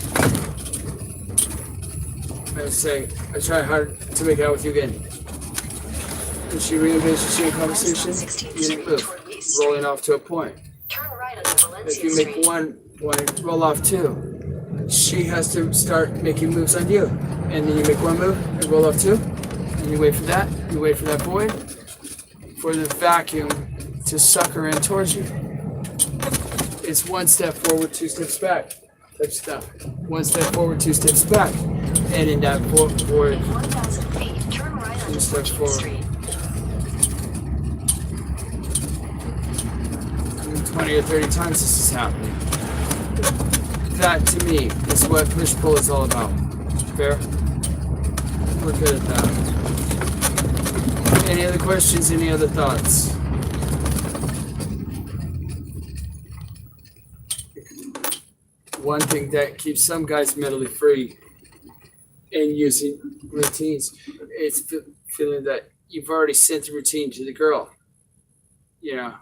I say, I try hard to make out with you again. When she re-engages you in conversation, you move, rolling off to a point. If you make one point, roll off two. She has to start making moves on you. And then you make one move and roll off two. And you wait for that. You wait for that void. For the vacuum to suck her in towards you. It's one step forward, two steps back type stuff. One step forward, two steps back. And in that forward, two steps forward. 20 or 30 times this is happening. That, to me, is what push-pull is all about. Fair? We're good at that. Any other questions? Any other thoughts? One thing that keeps some guys mentally free in using routines is feeling that you've already sent the routine to the girl. You know.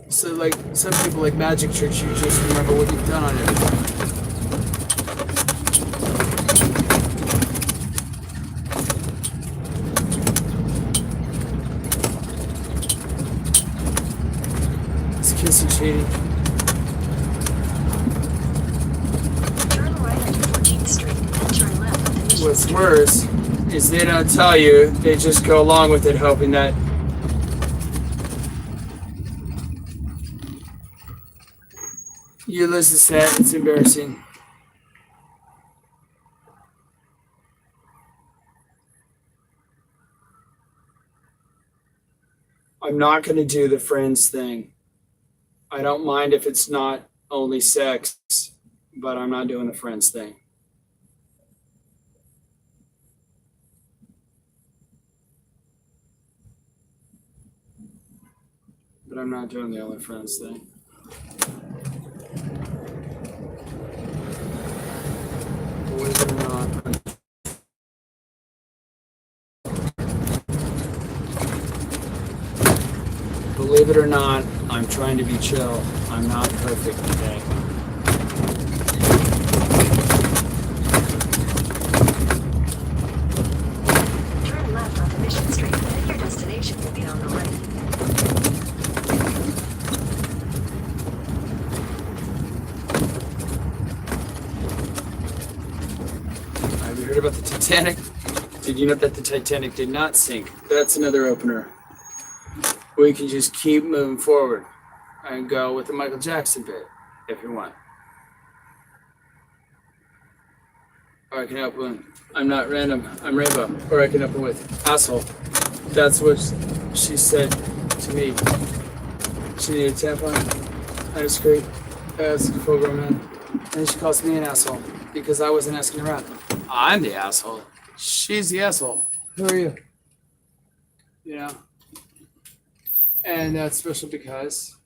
So like some people like magic tricks, you just remember what you've done on everything. Kissing cheating. Turn right at 14th Street and turn left at the Mission What's Street. worse is they don't tell you, they just go along with it hoping that you lose the set. It's embarrassing. I'm not going to do the friends thing. I don't mind if it's not only sex, but I'm not doing the friends thing. I'm not doing the OnlyFans thing. Believe it or not, believe it or not, I'm trying to be chill. I'm not perfect today. Turn left onto Mission Street, then your destination will be on the right. Have you heard about the Titanic? Did you know that the Titanic did not sink? That's another opener. We can just keep moving forward and go with the Michael Jackson bit if you want. Or I can open. I'm not random. I'm Rainbow. Or I can open with asshole. That's what she said to me. She needed a tampon. I just agreed. As a full grown man. And she calls me an asshole because I wasn't asking her out. I'm the asshole. She's the asshole. Who are you? You know? And that's special because.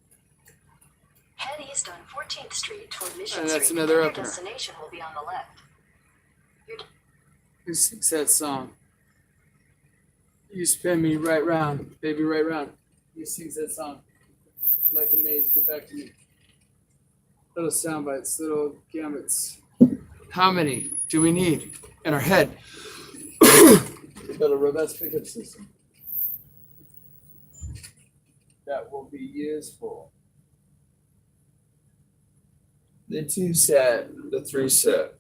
Head east on 14th Street toward Mission And that's Street. another Your opener. destination will be on the left. Who sings that song? You spin me right round, baby, right round. Who sings that song? Like a maze, get back to me. Little sound bites, little gamuts. How many do we need in our head? Got a robust pickup system that will be useful. The 2 set, the 3 set.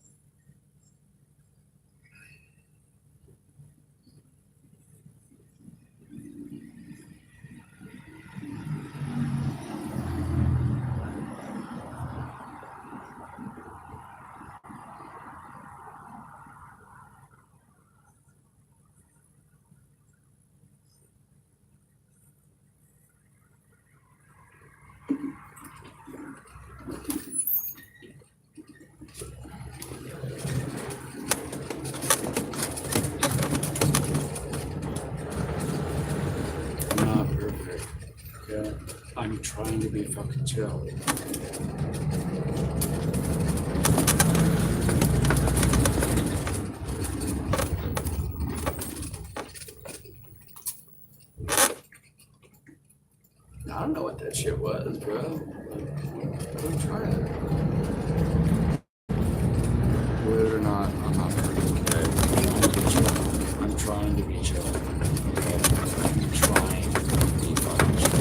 Not perfect. Okay. I'm trying to be fucking chill. I don't know what that shit was, bro. I'm trying. Believe it or not, I'm not perfect. Okay. I'm trying to be chill. Okay. I'm trying to be fucking chill.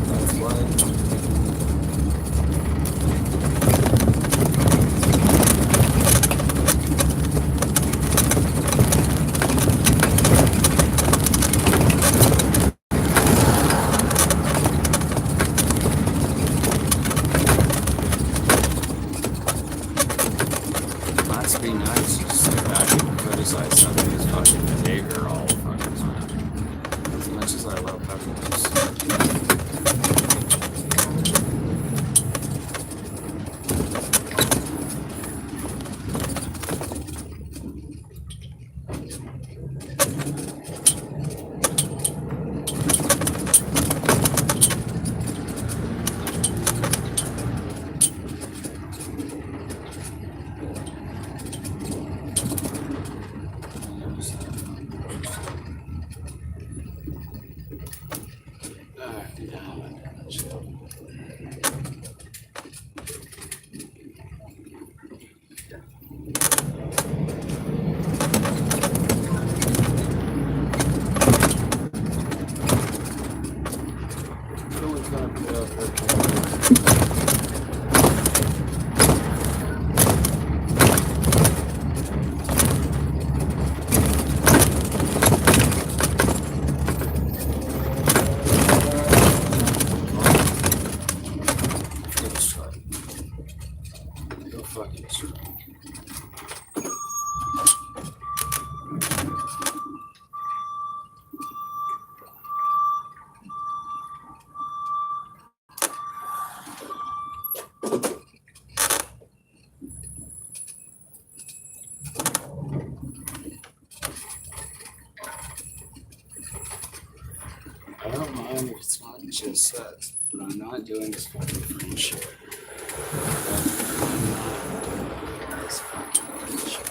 That's why. Must be nice to sit back and criticize somebody's fucking behavior all the fucking time. As much as I love happiness. says, but I'm not doing this fucking friend shit. This fucking shit.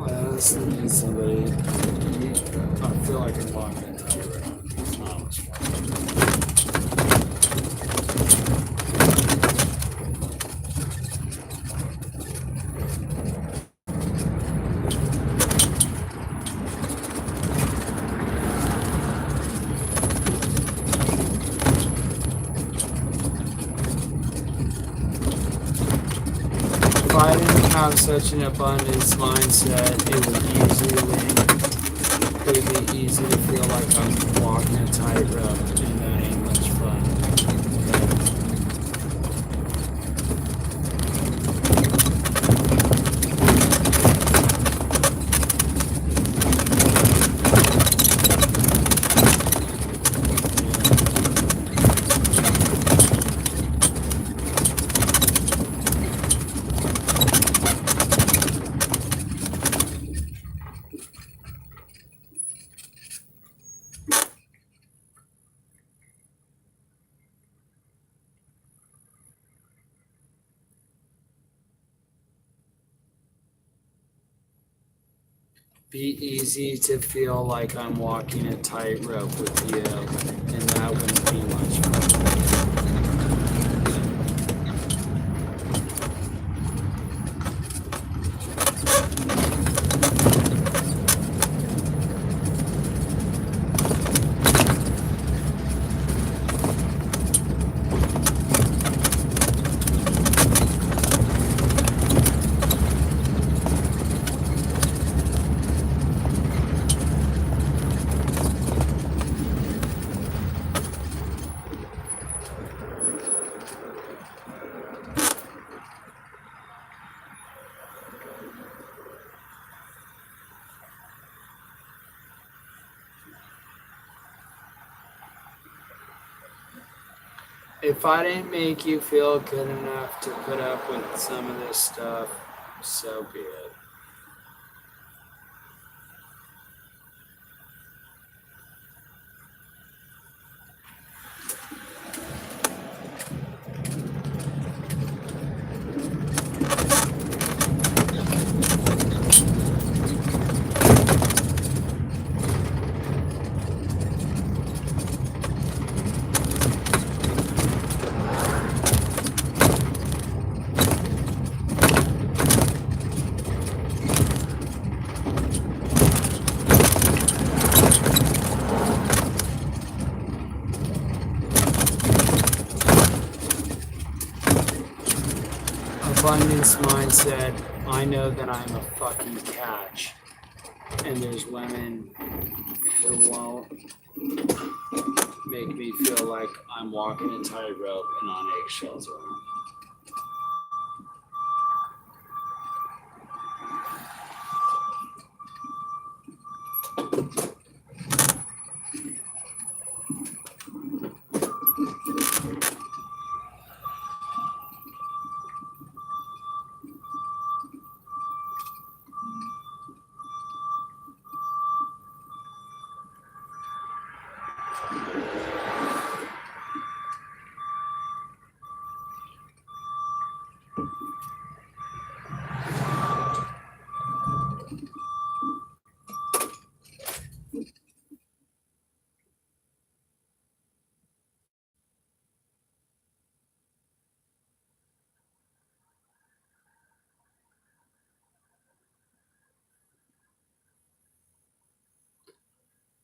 I honestly need somebody. I feel like I'm walking in the room. It's not much fun. If I didn't have such an abundance mindset, it would be easy to feel like I'm walking a tightrope, and that ain't much fun. Be easy to feel like I'm walking a tightrope with you, and that wouldn't be much fun. If I didn't make you feel good enough to put up with some of this stuff, so be it. Abundance mindset, I know that I'm a fucking catch. And there's women who won't make me feel like I'm walking a tightrope and on eggshells around.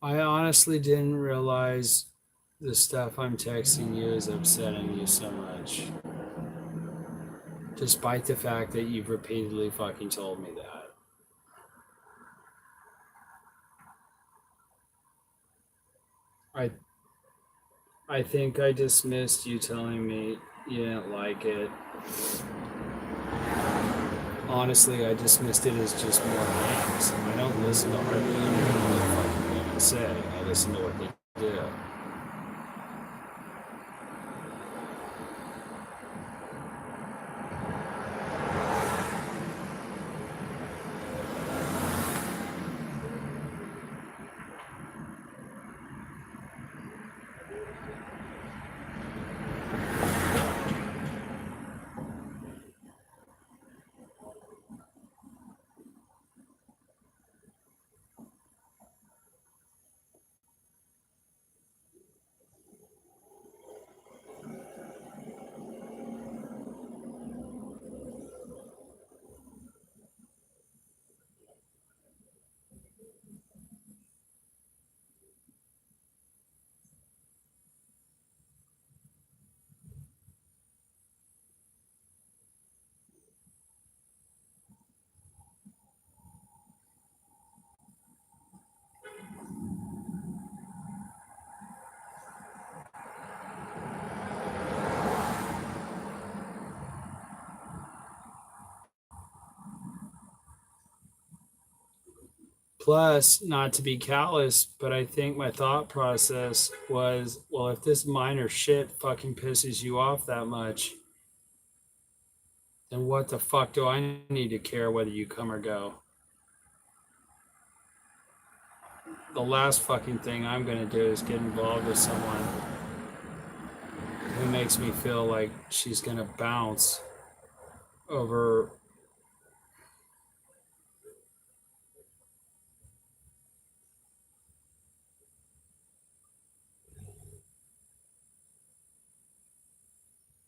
I honestly didn't realize the stuff I'm texting you is upsetting you so much. Despite the fact that you've repeatedly fucking told me that. I think I dismissed you telling me You didn't like it. Honestly, I dismissed it as just more games. I don't listen to hardly anything they fucking women say. I listen to what they do. Plus, not to be callous, but I think my thought process was, well, if this minor shit fucking pisses you off that much, then what the fuck do I need to care whether you come or go? The last fucking thing I'm gonna do is get involved with someone who makes me feel like she's gonna bounce over.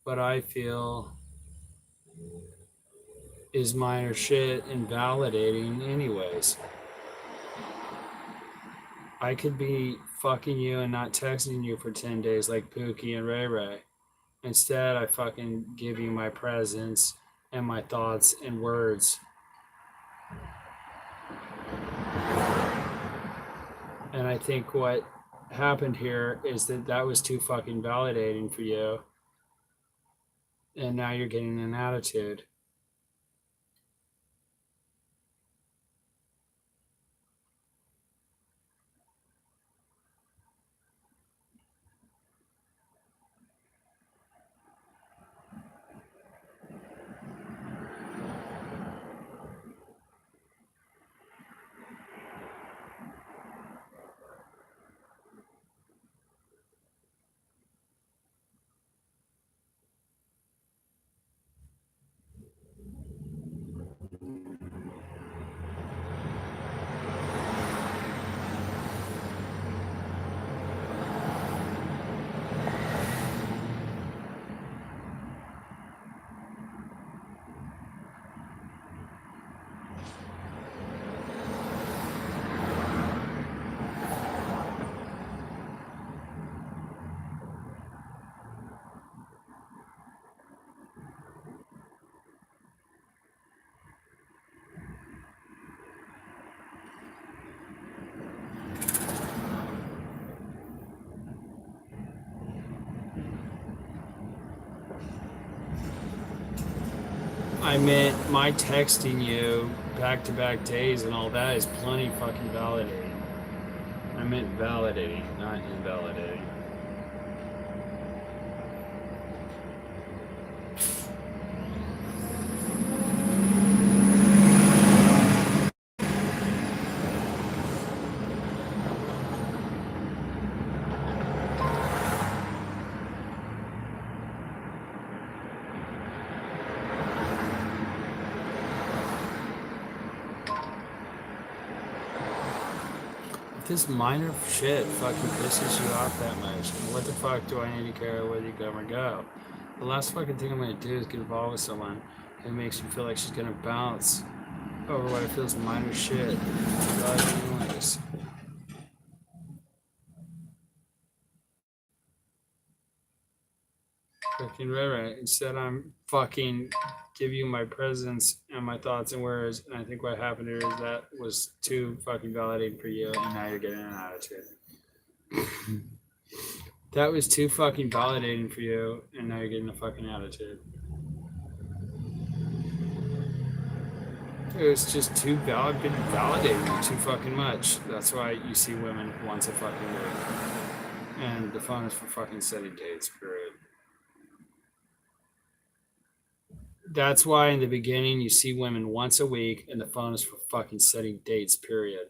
What I feel is minor shit invalidating, anyways. I could be fucking you and not texting you for 10 days like Pookie and Ray Ray. Instead, I fucking give you my presence and my thoughts and words. And I think what happened here is that that was too fucking validating for you. And now you're getting an attitude. I meant my texting you back to back days and all that is plenty fucking validating. I meant validating, not invalidating. This minor shit fucking pisses you off that much. What the fuck do I need to care whether you come or go? The last fucking thing I'm gonna do is get involved with someone who makes me feel like she's gonna bounce over what I feel is minor shit. Anyways. Fucking right. Instead, I'm fucking give you my presence and my thoughts and words. And I think what happened here is that was too fucking validating for you, and now you're getting an attitude. That was too fucking validating for you, and now you're getting a fucking attitude. It was just too been validating too fucking much. That's why you see women once a fucking week. And the phone is for fucking setting dates, period. That's why in the beginning you see women once a week and the phone is for fucking setting dates, period.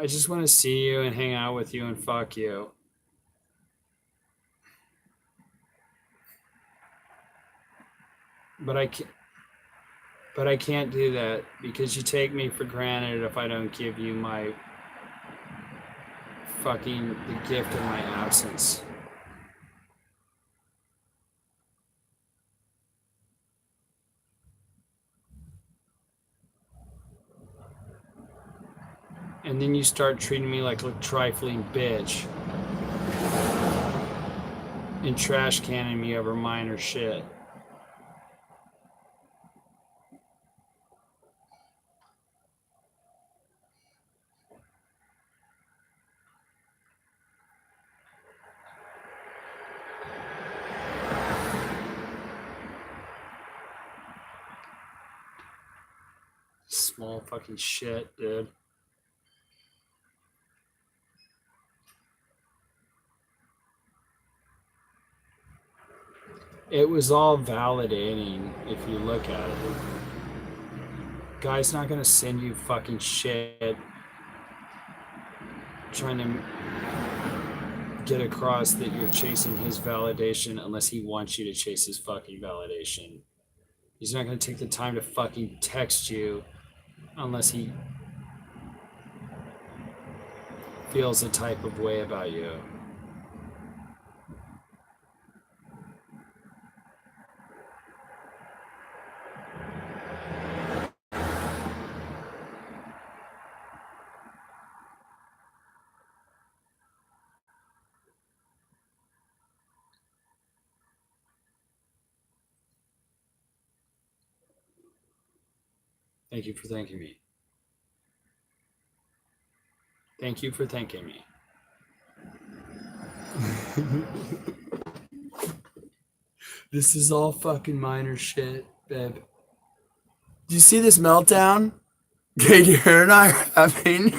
I just want to see you and hang out with you and fuck you. But I can't do that because you take me for granted if I don't give you my fucking the gift of my absence. And then you start treating me like a trifling bitch and trash canning me over minor shit. Small fucking shit, dude. It was all validating if you look at it. Guy's not gonna send you fucking shit trying to get across that you're chasing his validation unless he wants you to chase his fucking validation. He's not gonna take the time to fucking text you unless he feels a type of way about you. Thank you for thanking me. Thank you for thanking me. This is all fucking minor shit, babe. Do you see this meltdown Katie and I are having?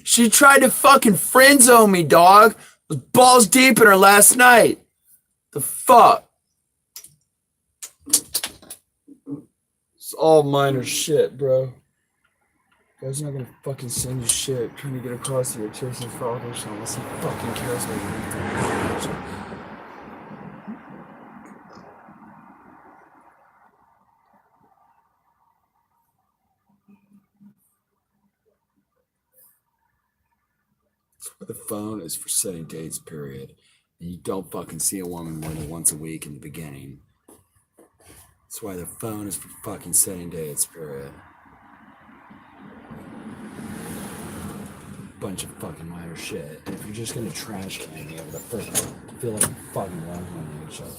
She tried to fucking friend zone me, dog. Was balls deep in her last night. The fuck? It's all minor shit, bro. Guy's not gonna fucking send you shit trying to get across to your chasing validation unless he fucking cares what you think. The phone is for setting dates, period. And you don't fucking see a woman more than once a week in the beginning. That's why the phone is for fucking setting dates, period. Bunch of fucking minor shit. And if you're just gonna trash can me over the first, I feel like you fucking wrong on each other.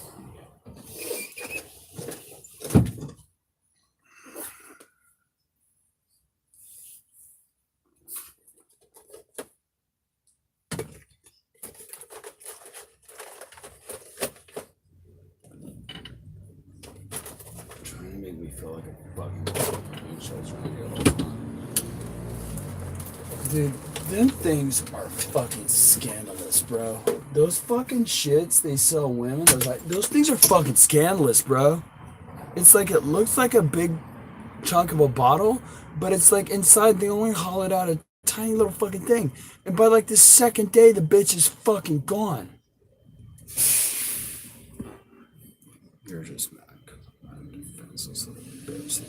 Trying to make me feel like a fucking each other's radio. Dude, them things are fucking scandalous, bro. Those fucking shits they sell women, those things are fucking scandalous, bro. It's like it looks like a big chunk of a bottle, but it's like inside they only hollowed out a tiny little fucking thing. And by like the second day, the bitch is fucking gone. You're just mad because I'm a defenseless little bitch.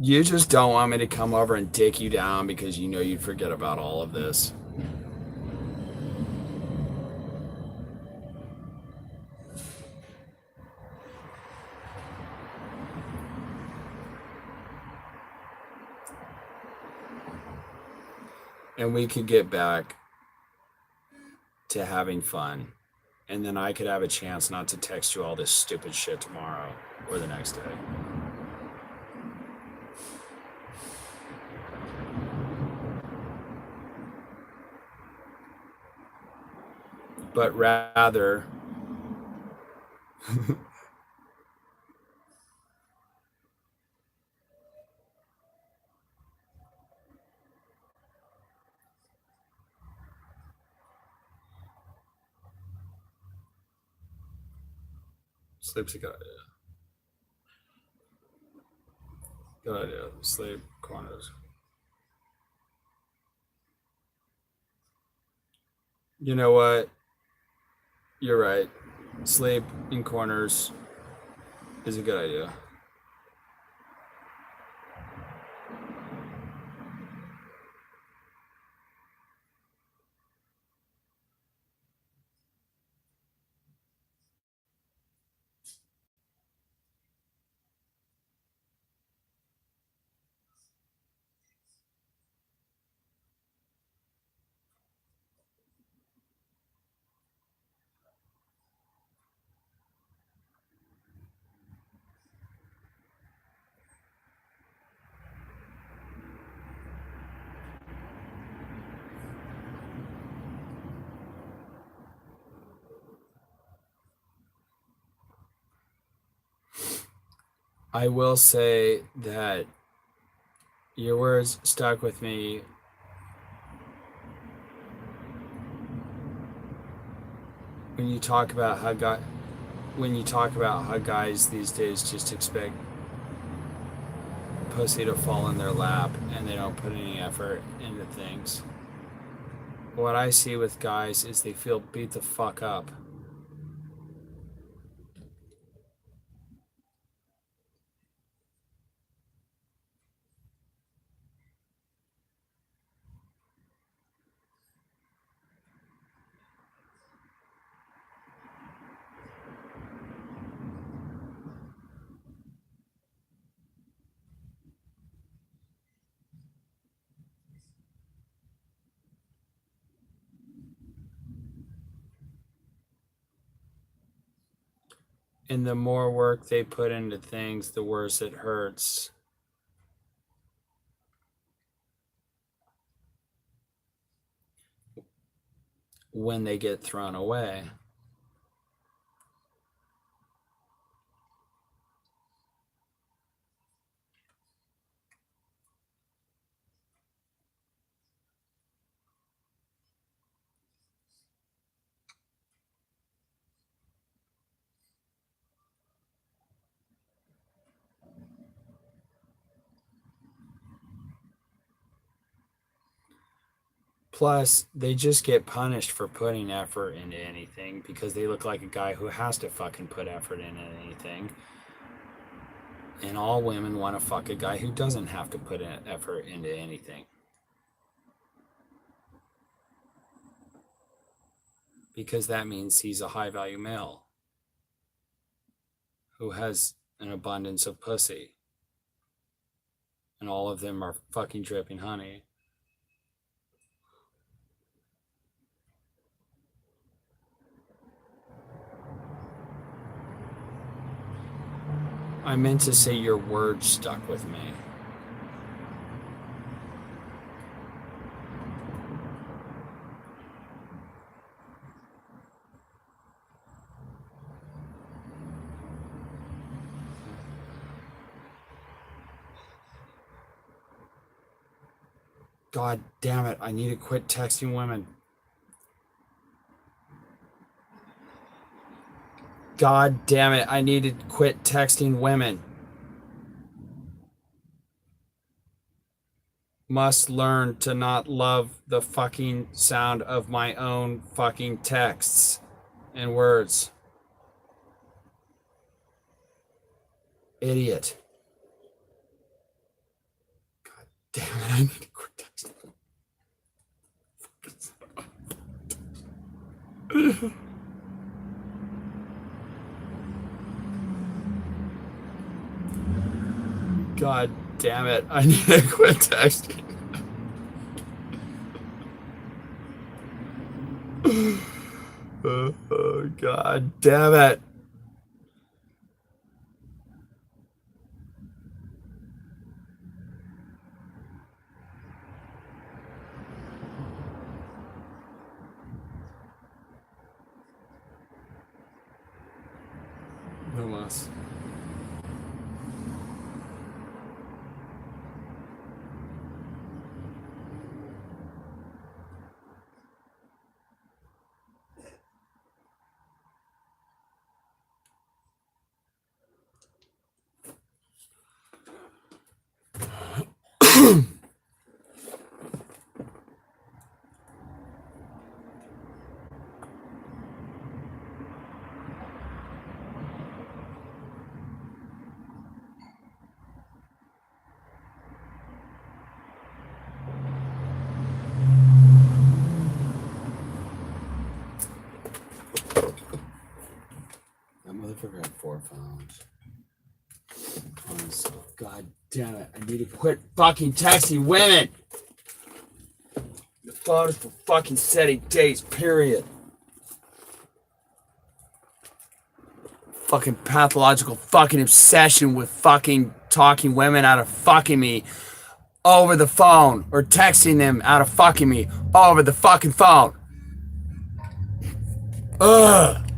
You just don't want me to come over and dick you down because you know you'd forget about all of this. And we could get back to having fun. And then I could have a chance not to text you all this stupid shit tomorrow or the next day. But rather sleep's a good idea. Good idea. Sleep corners. You know what? You're right. Sleep in corners is a good idea. I will say that your words stuck with me when you talk about how guys these days just expect pussy to fall in their lap and they don't put any effort into things. What I see with guys is they feel beat the fuck up. And the more work they put into things, the worse it hurts. When they get thrown away. Plus, they just get punished for putting effort into anything because they look like a guy who has to fucking put effort into anything. And all women want to fuck a guy who doesn't have to put an effort into anything. Because that means he's a high value male who has an abundance of pussy. And all of them are fucking dripping honey. I meant to say your words stuck with me. God damn it, I need to quit texting women. God damn it, I need to quit texting women. Must learn to not love the fucking sound of my own fucking texts and words. Idiot. Damn it, I need to quit texting. God damn it, I need to quit texting. Oh, God damn it. No más. That motherfucker had 4 phones. Honestly, God damn it. I need to quit fucking texting women. The phone is for fucking setting dates, period. Fucking pathological fucking obsession with fucking talking women out of fucking me over the phone or texting them out of fucking me over the fucking phone. Ugh.